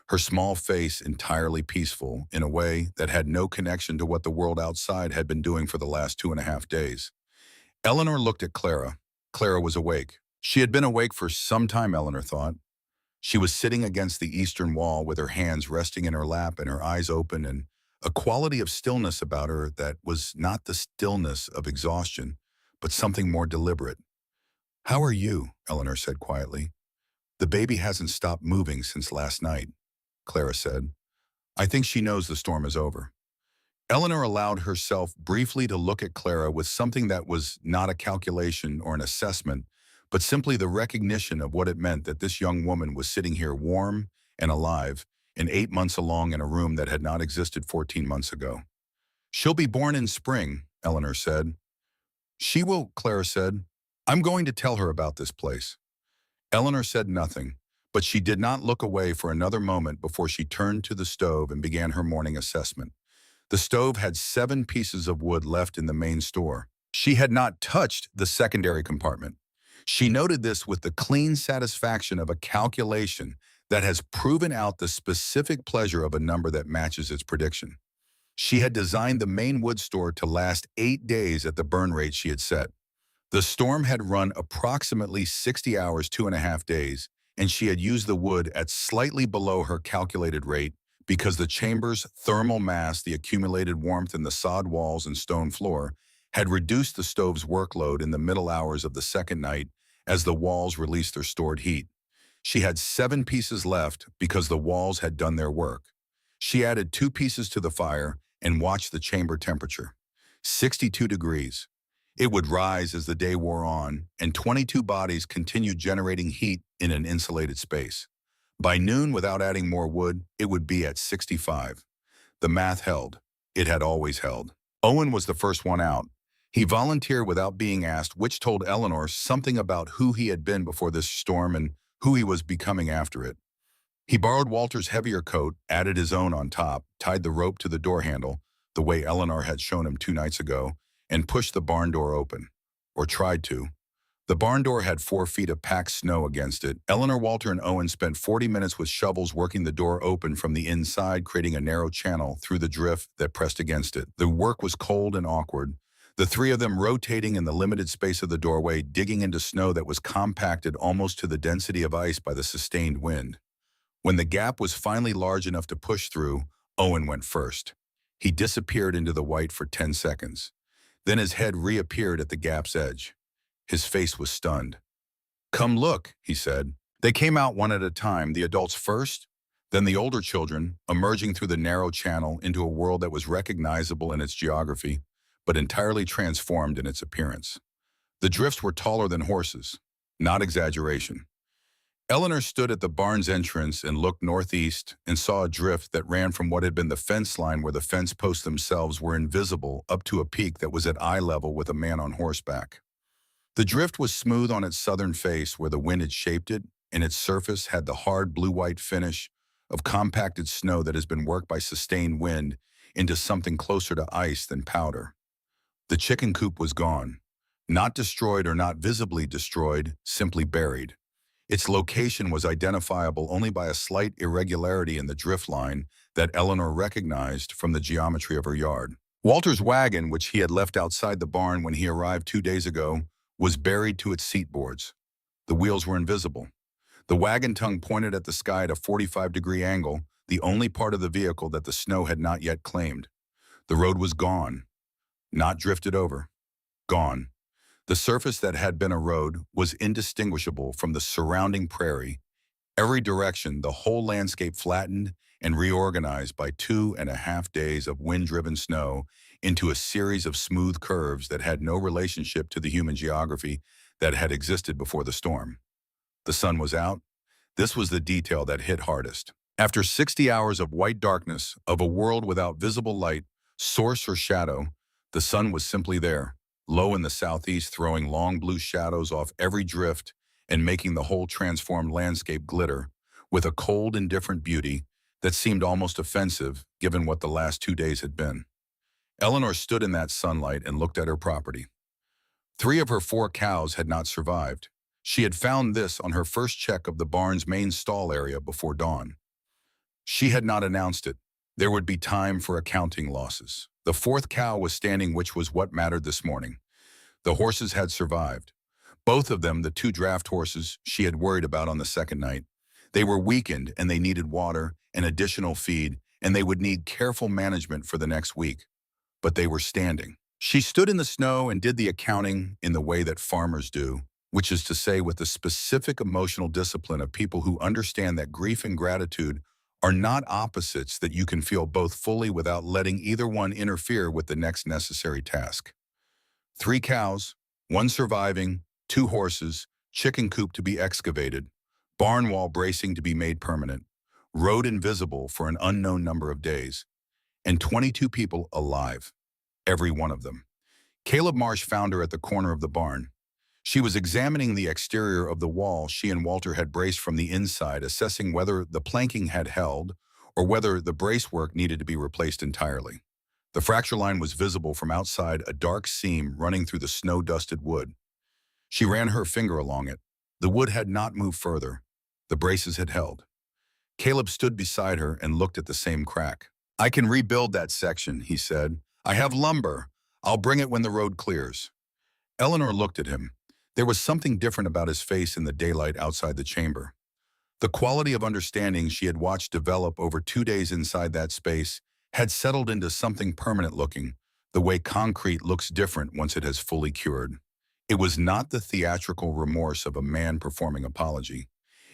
A: Her small face entirely peaceful in a way that had no connection to what the world outside had been doing for the last 2.5 days. Eleanor looked at Clara. Clara was awake. She had been awake for some time, Eleanor thought. She was sitting against the eastern wall with her hands resting in her lap and her eyes open, and a quality of stillness about her that was not the stillness of exhaustion, but something more deliberate. "How are you?" Eleanor said quietly. "The baby hasn't stopped moving since last night," Clara said. "I think she knows the storm is over." Eleanor allowed herself briefly to look at Clara with something that was not a calculation or an assessment, but simply the recognition of what it meant that this young woman was sitting here warm and alive and 8 months along in a room that had not existed 14 months ago. "She'll be born in spring," Eleanor said. "She will," Clara said. "I'm going to tell her about this place." Eleanor said nothing, but she did not look away for another moment before she turned to the stove and began her morning assessment. The stove had 7 pieces of wood left in the main store. She had not touched the secondary compartment. She noted this with the clean satisfaction of a calculation that has proven out the specific pleasure of a number that matches its prediction. She had designed the main wood store to last 8 days at the burn rate she had set. The storm had run approximately 60 hours, 2.5 days, and she had used the wood at slightly below her calculated rate because the chamber's thermal mass, the accumulated warmth in the sod walls and stone floor, had reduced the stove's workload in the middle hours of the second night as the walls released their stored heat. She had 7 pieces left because the walls had done their work. She added 2 pieces to the fire and watched the chamber temperature. 62 degrees. It would rise as the day wore on, and 22 bodies continued generating heat in an insulated space. By noon, without adding more wood, it would be at 65. The math held. It had always held. Owen was the first one out. He volunteered without being asked, which told Eleanor something about who he had been before this storm and who he was becoming after it. He borrowed Walter's heavier coat, added his own on top, tied the rope to the door handle, the way Eleanor had shown him 2 nights ago, and pushed the barn door open. Or tried to. The barn door had 4 feet of packed snow against it. Eleanor, Walter, and Owen spent 40 minutes with shovels working the door open from the inside, creating a narrow channel through the drift that pressed against it. The work was cold and awkward, the 3 of them rotating in the limited space of the doorway, digging into snow that was compacted almost to the density of ice by the sustained wind. When the gap was finally large enough to push through, Owen went first. He disappeared into the white for 10 seconds. Then his head reappeared at the gap's edge. His face was stunned. "Come look," he said. They came out one at a time, the adults first, then the older children, emerging through the narrow channel into a world that was recognizable in its geography, but entirely transformed in its appearance. The drifts were taller than horses, not exaggeration. Eleanor stood at the barn's entrance and looked northeast and saw a drift that ran from what had been the fence line where the fence posts themselves were invisible up to a peak that was at eye level with a man on horseback. The drift was smooth on its southern face where the wind had shaped it, and its surface had the hard blue-white finish of compacted snow that has been worked by sustained wind into something closer to ice than powder. The chicken coop was gone. Not destroyed or not visibly destroyed, simply buried. Its location was identifiable only by a slight irregularity in the drift line that Eleanor recognized from the geometry of her yard. Walter's wagon, which he had left outside the barn when he arrived 2 days ago, was buried to its seat boards. The wheels were invisible. The wagon tongue pointed at the sky at a 45-degree angle, the only part of the vehicle that the snow had not yet claimed. The road was gone, not drifted over. Gone. The surface that had been a road was indistinguishable from the surrounding prairie. Every direction, the whole landscape flattened and reorganized by 2.5 days of wind-driven snow into a series of smooth curves that had no relationship to the human geography that had existed before the storm. The sun was out. This was the detail that hit hardest. After 60 hours of white darkness, of a world without visible light, source or shadow, the sun was simply there, low in the southeast, throwing long blue shadows off every drift and making the whole transformed landscape glitter with a cold, indifferent beauty that seemed almost offensive given what the last 2 days had been. Eleanor stood in that sunlight and looked at her property. 3 of her 4 cows had not survived. She had found this on her first check of the barn's main stall area before dawn. She had not announced it. There would be time for accounting losses. The 4th cow was standing, which was what mattered this morning. The horses had survived. Both of them, the 2 draft horses she had worried about on the second night. They were weakened and they needed water and additional feed, and they would need careful management for the next week. But they were standing. She stood in the snow and did the accounting in the way that farmers do, which is to say with the specific emotional discipline of people who understand that grief and gratitude are not opposites that you can feel both fully without letting either one interfere with the next necessary task. 3 cows, 1 surviving, 2 horses, chicken coop to be excavated, barn wall bracing to be made permanent, road invisible for an unknown number of days, and 22 people alive, every one of them. Caleb Marsh found her at the corner of the barn. She was examining the exterior of the wall she and Walter had braced from the inside, assessing whether the planking had held or whether the bracework needed to be replaced entirely. The fracture line was visible from outside, a dark seam running through the snow-dusted wood. She ran her finger along it. The wood had not moved further. The braces had held. Caleb stood beside her and looked at the same crack. "I can rebuild that section," he said. "I have lumber. I'll bring it when the road clears." Eleanor looked at him. There was something different about his face in the daylight outside the chamber. The quality of understanding she had watched develop over 2 days inside that space had settled into something permanent-looking, the way concrete looks different once it has fully cured. It was not the theatrical remorse of a man performing apology.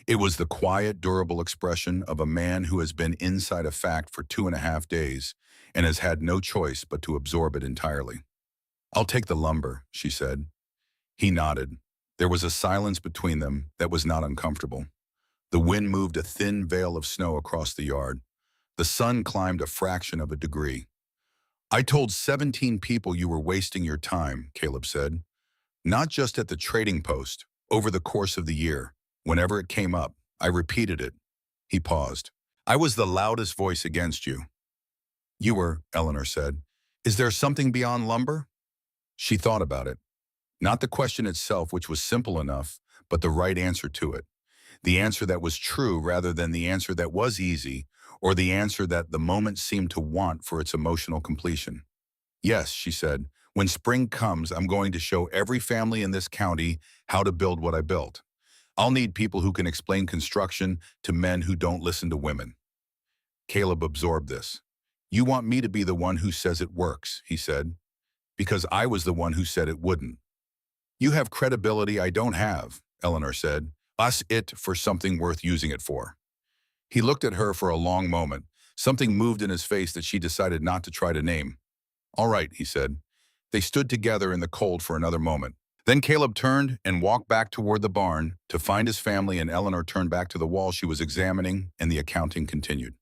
A: It was the quiet, durable expression of a man who has been inside a fact for 2.5 days and has had no choice but to absorb it entirely. "I'll take the lumber," she said. He nodded. There was a silence between them that was not uncomfortable. The wind moved a thin veil of snow across the yard. The sun climbed a fraction of a degree. "I told 17 people you were wasting your time," Caleb said. "Not just at the trading post, over the course of the year. Whenever it came up, I repeated it." He paused. "I was the loudest voice against you." "You were," Eleanor said. "Is there something beyond lumber?" She thought about it. Not the question itself, which was simple enough, but the right answer to it. The answer that was true rather than the answer that was easy, or the answer that the moment seemed to want for its emotional completion. "Yes," she said, "when spring comes, I'm going to show every family in this county how to build what I built. I'll need people who can explain construction to men who don't listen to women." Caleb absorbed this. "You want me to be the one who says it works," he said, "because I was the one who said it wouldn't." "You have credibility I don't have," Eleanor said. "Us it for something worth using it for." He looked at her for a long moment. Something moved in his face that she decided not to try to name. "All right," he said. They stood together in the cold for another moment. Then Caleb turned and walked back toward the barn to find his family, and Eleanor turned back to the wall she was examining, and the accounting continued.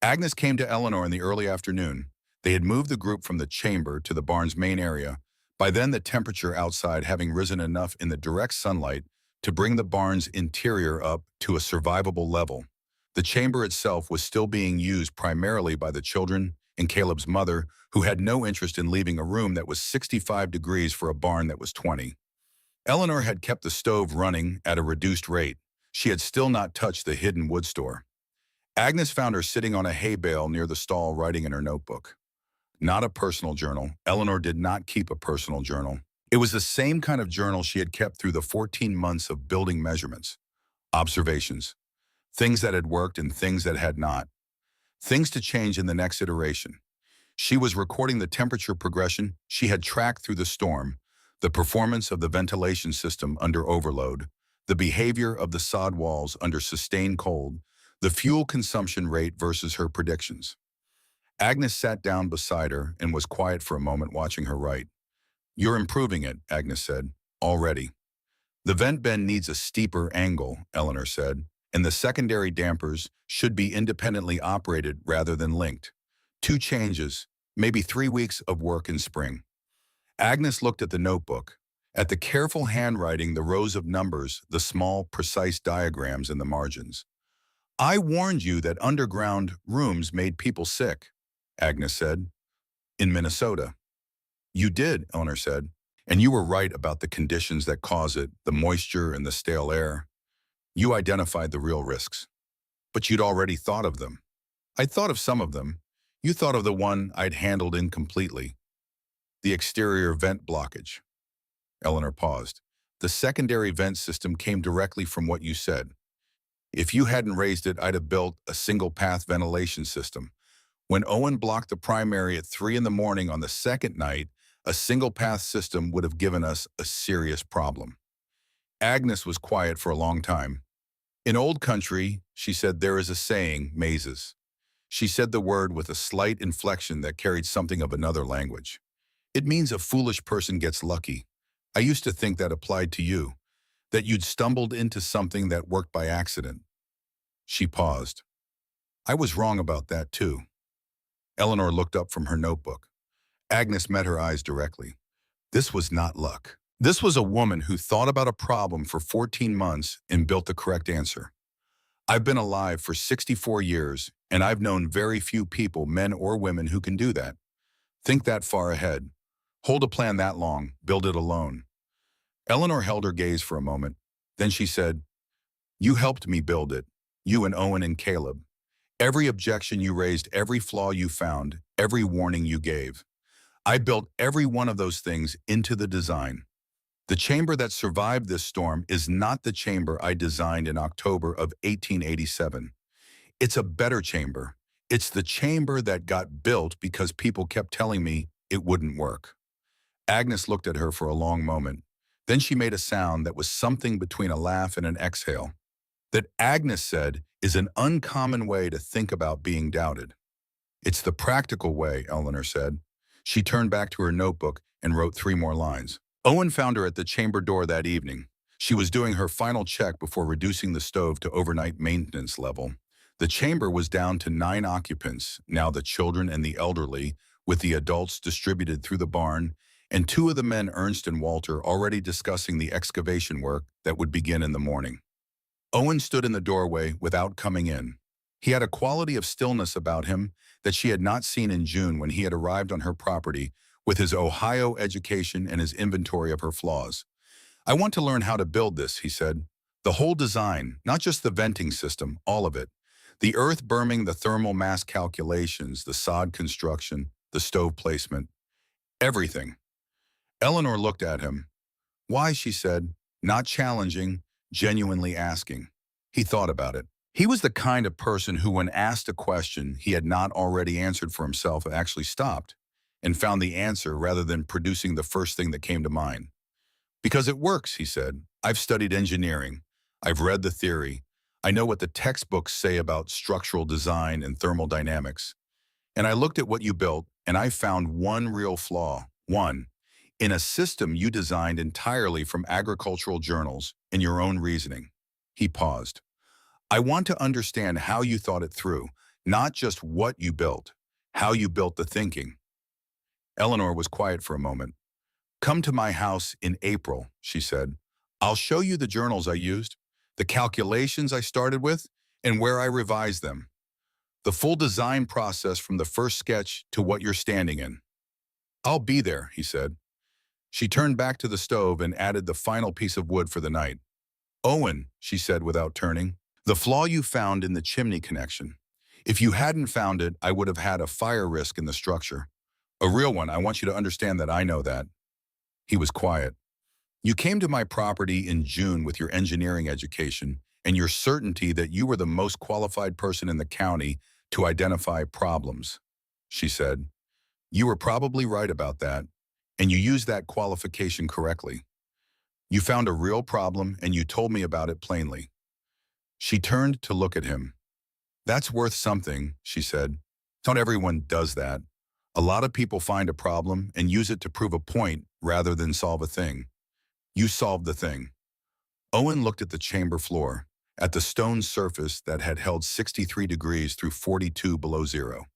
A: Agnes came to Eleanor in the early afternoon. They had moved the group from the chamber to the barn's main area, by then the temperature outside having risen enough in the direct sunlight to bring the barn's interior up to a survivable level. The chamber itself was still being used primarily by the children and Caleb's mother, who had no interest in leaving a room that was 65 degrees for a barn that was 20. Eleanor had kept the stove running at a reduced rate. She had still not touched the hidden wood store. Agnes found her sitting on a hay bale near the stall writing in her notebook. Not a personal journal. Eleanor did not keep a personal journal. It was the same kind of journal she had kept through the 14 months of building measurements, observations, things that had worked and things that had not, things to change in the next iteration. She was recording the temperature progression she had tracked through the storm, the performance of the ventilation system under overload, the behavior of the sod walls under sustained cold, the fuel consumption rate versus her predictions. Agnes sat down beside her and was quiet for a moment, watching her write. "You're improving it," Agnes said, "already." "The vent bend needs a steeper angle," Eleanor said, "and the secondary dampers should be independently operated rather than linked. 2 changes, maybe 3 weeks of work in spring." Agnes looked at the notebook, at the careful handwriting, the rows of numbers, the small, precise diagrams in the margins. "I warned you that underground rooms made people sick," Agnes said, "in Minnesota." "You did," Eleanor said, "and you were right about the conditions that cause it, the moisture and the stale air. You identified the real risks. But you'd already thought of them." "I'd thought of some of them. You thought of the one I'd handled incompletely. The exterior vent blockage." Eleanor paused. "The secondary vent system came directly from what you said. If you hadn't raised it, I'd have built a single-path ventilation system. When Owen blocked the primary at 3 in the morning on the second night, A single-path system would have given us a serious problem. Agnes was quiet for a long time. In old country, she said, there is a saying, mazes. She said the word with a slight inflection that carried something of another language. It means a foolish person gets lucky. I used to think that applied to you, that you'd stumbled into something that worked by accident. She paused. I was wrong about that too. Eleanor looked up from her notebook. Agnes met her eyes directly. This was not luck. This was a woman who thought about a problem for 14 months and built the correct answer. I've been alive for 64 years, and I've known very few people, men or women, who can do that. Think that far ahead. Hold a plan that long, build it alone. Eleanor held her gaze for a moment. Then she said, you helped me build it, you and Owen and Caleb. Every objection you raised, every flaw you found, every warning you gave. I built every one of those things into the design. The chamber that survived this storm is not the chamber I designed in October of 1887. It's a better chamber. It's the chamber that got built because people kept telling me it wouldn't work. Agnes looked at her for a long moment. Then she made a sound that was something between a laugh and an exhale. That, Agnes said, is an uncommon way to think about being doubted. It's the practical way, Eleanor said. She turned back to her notebook and wrote 3 more lines. Owen found her at the chamber door that evening. She was doing her final check before reducing the stove to overnight maintenance level. The chamber was down to 9 occupants, now the children and the elderly, with the adults distributed through the barn, and 2 of the men, Ernst and Walter, already discussing the excavation work that would begin in the morning. Owen stood in the doorway without coming in. He had a quality of stillness about him that she had not seen in June when he had arrived on her property with his Ohio education and his inventory of her flaws. I want to learn how to build this, he said. The whole design, not just the venting system, all of it. The earth berming, the thermal mass calculations, the sod construction, the stove placement, everything. Eleanor looked at him. Why, she said, not challenging, genuinely asking. He thought about it. He was the kind of person who, when asked a question he had not already answered for himself, actually stopped and found the answer rather than producing the first thing that came to mind. Because it works, he said. I've studied engineering. I've read the theory. I know what the textbooks say about structural design and thermodynamics. And I looked at what you built, and I found one real flaw. One. In a system you designed entirely from agricultural journals and your own reasoning. He paused. I want to understand how you thought it through, not just what you built, how you built the thinking. Eleanor was quiet for a moment. Come to my house in April, she said. I'll show you the journals I used, the calculations I started with, and where I revised them. The full design process from the first sketch to what you're standing in. I'll be there, he said. She turned back to the stove and added the final piece of wood for the night. Owen, she said without turning, the flaw you found in the chimney connection. If you hadn't found it, I would have had a fire risk in the structure. A real one. I want you to understand that I know that. He was quiet. You came to my property in June with your engineering education and your certainty that you were the most qualified person in the county to identify problems, she said. You were probably right about that, and you used that qualification correctly. You found a real problem and you told me about it plainly. She turned to look at him. That's worth something, she said. Not everyone does that. A lot of people find a problem and use it to prove a point rather than solve a thing. You solved the thing. Owen looked at the chamber floor, at the stone surface that had held 63 degrees through 42 below zero.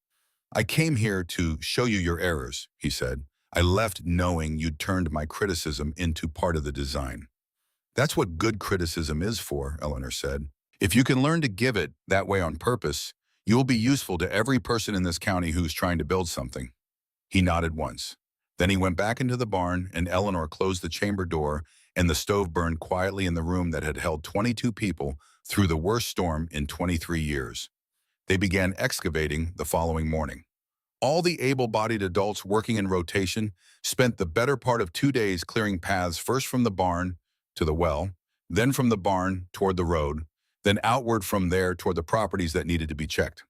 A: I came here to show you your errors, he said. I left knowing you'd turned my criticism into part of the design. That's what good criticism is for, Eleanor said. If you can learn to give it that way on purpose, you will be useful to every person in this county who's trying to build something. He nodded once. Then he went back into the barn, and Eleanor closed the chamber door, and the stove burned quietly in the room that had held 22 people through the worst storm in 23 years. They began excavating the following morning. All the able-bodied adults working in rotation spent the better part of 2 days clearing paths, first from the barn to the well, then from the barn toward the road, then outward from there toward the properties that needed to be checked.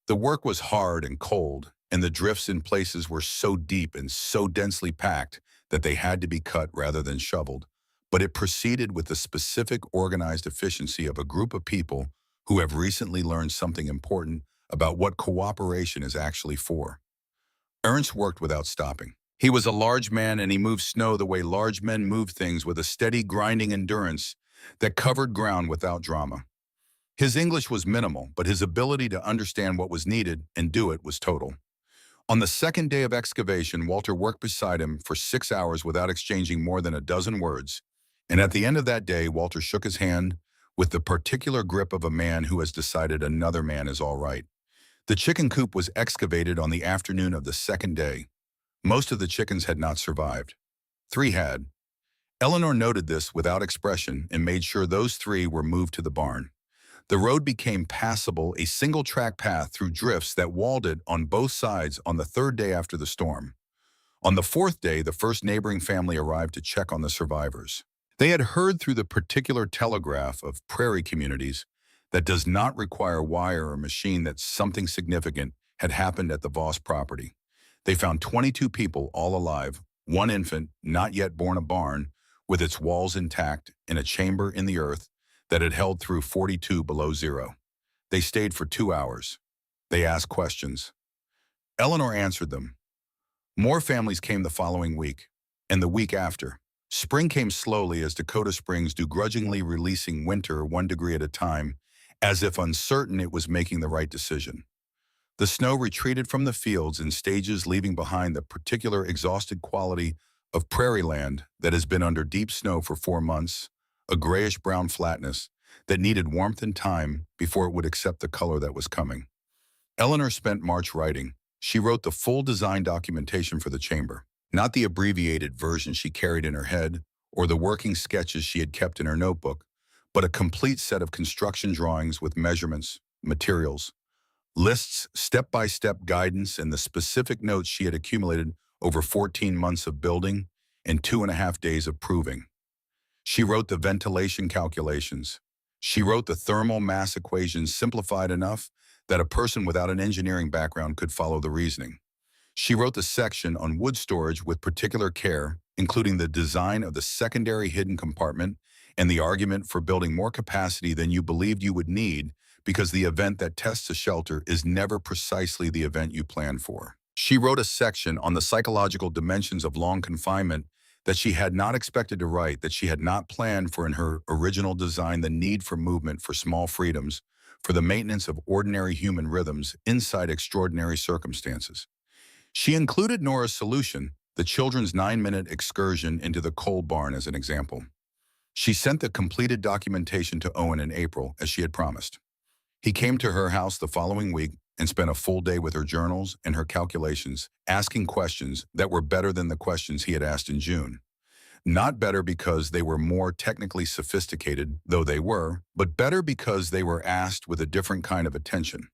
A: The work was hard and cold, and the drifts in places were so deep and so densely packed that they had to be cut rather than shoveled. But it proceeded with the specific organized efficiency of a group of people who have recently learned something important about what cooperation is actually for. Ernst worked without stopping. He was a large man and he moved snow the way large men move things, with a steady grinding endurance that covered ground without drama. His English was minimal, but his ability to understand what was needed and do it was total. On the second day of excavation, Walter worked beside him for 6 hours without exchanging more than a dozen words. And at the end of that day, Walter shook his hand with the particular grip of a man who has decided another man is all right. The chicken coop was excavated on the afternoon of the second day. Most of the chickens had not survived. 3 had. Eleanor noted this without expression and made sure those 3 were moved to the barn. The road became passable, a single-track path through drifts that walled it on both sides on the third day after the storm. On the fourth day, the first neighboring family arrived to check on the survivors. They had heard through the particular telegraph of prairie communities that does not require wire or machine that something significant had happened at the Voss property. They found 22 people, all alive, 1 infant, not yet born, a barn, with its walls intact, in a chamber in the earth that had held through 42 below zero. They stayed for 2 hours. They asked questions. Eleanor answered them. More families came the following week, and the week after. Spring came slowly as Dakota Springs do, grudgingly releasing winter 1 degree at a time, as if uncertain it was making the right decision. The snow retreated from the fields in stages, leaving behind the particular exhausted quality of prairie land that has been under deep snow for 4 months, a grayish-brown flatness that needed warmth and time before it would accept the color that was coming. Eleanor spent March writing. She wrote the full design documentation for the chamber, not the abbreviated version she carried in her head or the working sketches she had kept in her notebook, but a complete set of construction drawings with measurements, materials, lists, step-by-step guidance, and the specific notes she had accumulated over 14 months of building and 2.5 days of proving. She wrote the ventilation calculations. She wrote the thermal mass equations simplified enough that a person without an engineering background could follow the reasoning. She wrote the section on wood storage with particular care, including the design of the secondary hidden compartment and the argument for building more capacity than you believed you would need, because the event that tests a shelter is never precisely the event you plan for. She wrote a section on the psychological dimensions of long confinement that she had not expected to write, that she had not planned for in her original design, the need for movement, for small freedoms, for the maintenance of ordinary human rhythms inside extraordinary circumstances. She included Nora's solution, the children's 9-minute excursion into the coal barn, as an example. She sent the completed documentation to Owen in April, as she had promised. He came to her house the following week and spent a full day with her journals and her calculations, asking questions that were better than the questions he had asked in June. Not better because they were more technically sophisticated, though they were, but better because they were asked with a different kind of attention.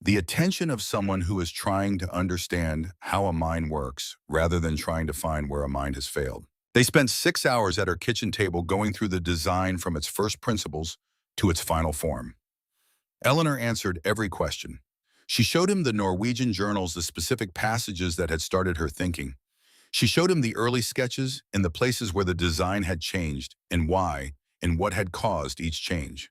A: The attention of someone who is trying to understand how a mind works, rather than trying to find where a mind has failed. They spent 6 hours at her kitchen table going through the design from its first principles to its final form. Eleanor answered every question. She showed him the Norwegian journals, the specific passages that had started her thinking. She showed him the early sketches and the places where the design had changed and why and what had caused each change.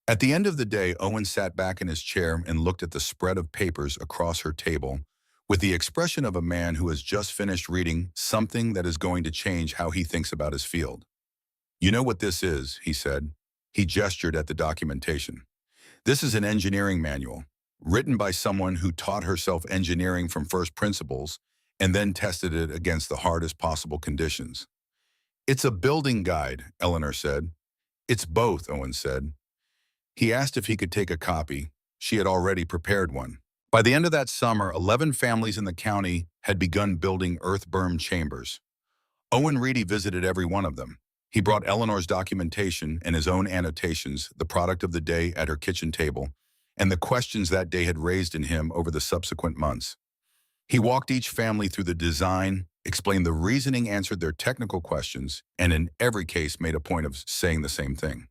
A: At the end of the day, Owen sat back in his chair and looked at the spread of papers across her table with the expression of a man who has just finished reading something that is going to change how he thinks about his field. "You know what this is," he said. He gestured at the documentation. "This is an engineering manual, written by someone who taught herself engineering from first principles and then tested it against the hardest possible conditions." "It's a building guide," Eleanor said. "It's both," Owen said. He asked if he could take a copy. She had already prepared one. By the end of that summer, 11 families in the county had begun building earth-berm chambers. Owen Reedy visited every one of them. He brought Eleanor's documentation and his own annotations, the product of the day, at her kitchen table, and the questions that day had raised in him over the subsequent months. He walked each family through the design, explained the reasoning, answered their technical questions, and in every case made a point of saying the same thing.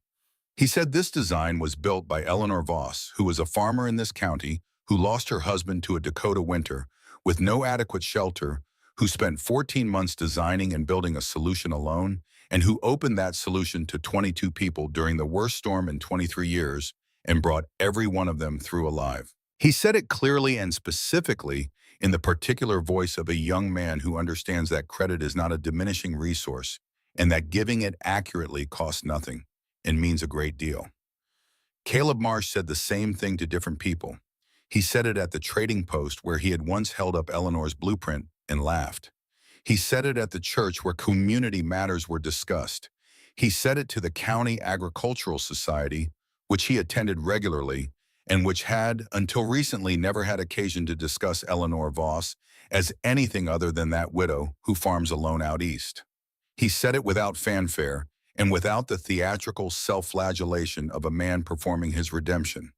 A: He said this design was built by Eleanor Voss, who was a farmer in this county who lost her husband to a Dakota winter, with no adequate shelter, who spent 14 months designing and building a solution alone, and who opened that solution to 22 people during the worst storm in 23 years and brought every one of them through alive. He said it clearly and specifically in the particular voice of a young man who understands that credit is not a diminishing resource and that giving it accurately costs nothing and means a great deal. Caleb Marsh said the same thing to different people. He said it at the trading post where he had once held up Eleanor's blueprint and laughed. He said it at the church where community matters were discussed. He said it to the County Agricultural Society, which he attended regularly, and which had, until recently, never had occasion to discuss Eleanor Voss as anything other than that widow who farms alone out east. He said it without fanfare and without the theatrical self-flagellation of a man performing his redemption.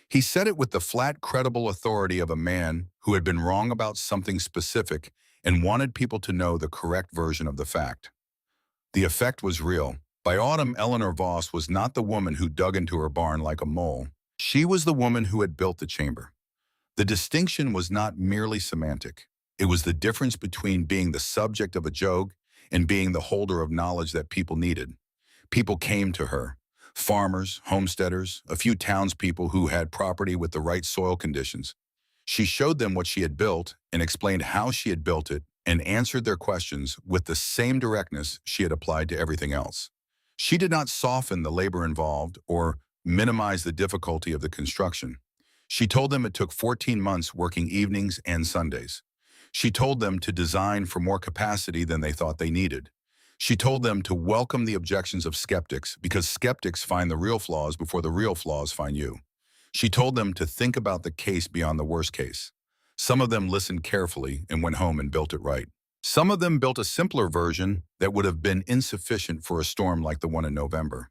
A: He said it with the flat, credible authority of a man who had been wrong about something specific and wanted people to know the correct version of the fact. The effect was real. By autumn, Eleanor Voss was not the woman who dug into her barn like a mole. She was the woman who had built the chamber. The distinction was not merely semantic. It was the difference between being the subject of a joke and being the holder of knowledge that people needed. People came to her. Farmers, homesteaders, a few townspeople who had property with the right soil conditions. She showed them what she had built and explained how she had built it and answered their questions with the same directness she had applied to everything else. She did not soften the labor involved or minimize the difficulty of the construction. She told them it took 14 months working evenings and Sundays. She told them to design for more capacity than they thought they needed. She told them to welcome the objections of skeptics because skeptics find the real flaws before the real flaws find you. She told them to think about the case beyond the worst case. Some of them listened carefully and went home and built it right. Some of them built a simpler version that would have been insufficient for a storm like the one in November.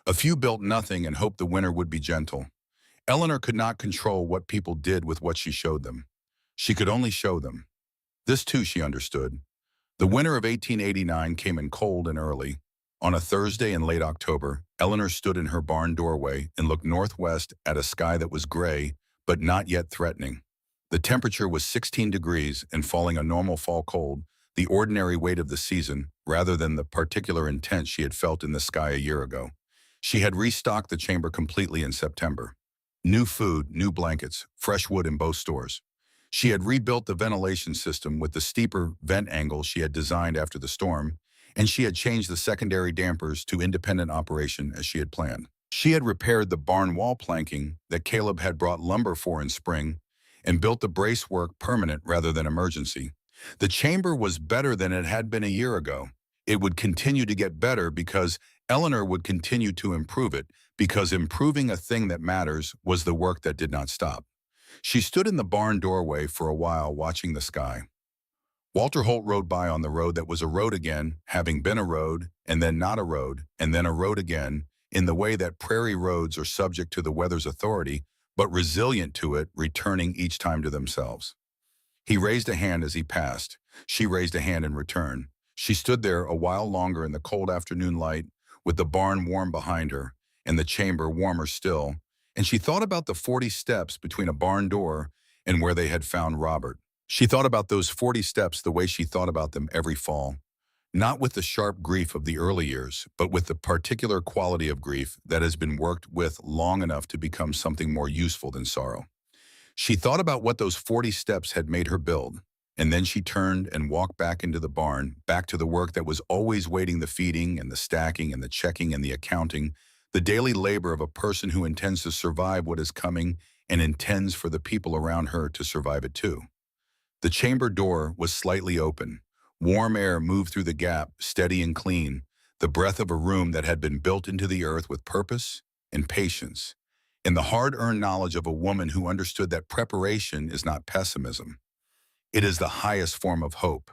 A: A few built nothing and hoped the winter would be gentle. Eleanor could not control what people did with what she showed them. She could only show them. This too she understood. The winter of 1889 came in cold and early. On a Thursday in late October, Eleanor stood in her barn doorway and looked northwest at a sky that was gray, but not yet threatening. The temperature was 16 degrees and falling a normal fall cold, the ordinary weight of the season, rather than the particular intent she had felt in the sky a year ago. She had restocked the chamber completely in September. New food, new blankets, fresh wood in both stores. She had rebuilt the ventilation system with the steeper vent angle she had designed after the storm, and she had changed the secondary dampers to independent operation as she had planned. She had repaired the barn wall planking that Caleb had brought lumber for in spring and built the bracework permanent rather than emergency. The chamber was better than it had been a year ago. It would continue to get better because Eleanor would continue to improve it, because improving a thing that matters was the work that did not stop. She stood in the barn doorway for a while watching the sky. Walter Holt rode by on the road that was a road again, having been a road, and then not a road, and then a road again, in the way that prairie roads are subject to the weather's authority, but resilient to it, returning each time to themselves. He raised a hand as he passed. She raised a hand in return. She stood there a while longer in the cold afternoon light, with the barn warm behind her, and the chamber warmer still, and she thought about the 40 steps between a barn door and where they had found Robert. She thought about those 40 steps the way she thought about them every fall, not with the sharp grief of the early years, but with the particular quality of grief that has been worked with long enough to become something more useful than sorrow. She thought about what those 40 steps had made her build, and then she turned and walked back into the barn, back to the work that was always waiting, the feeding and the stacking and the checking and the accounting, the daily labor of a person who intends to survive what is coming and intends for the people around her to survive it too. The chamber door was slightly open. Warm air moved through the gap, steady and clean, the breath of a room that had been built into the earth with purpose and patience, and the hard-earned knowledge of a woman who understood that preparation is not pessimism. It is the highest form of hope.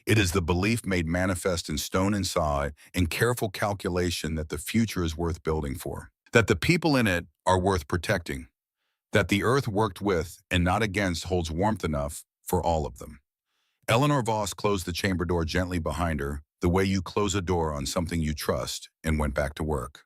A: It is the belief made manifest in stone and saw and careful calculation that the future is worth building for, that the people in it are worth protecting, that the earth worked with and not against holds warmth enough for all of them. Eleanor Voss closed the chamber door gently behind her, the way you close a door on something you trust, and went back to work.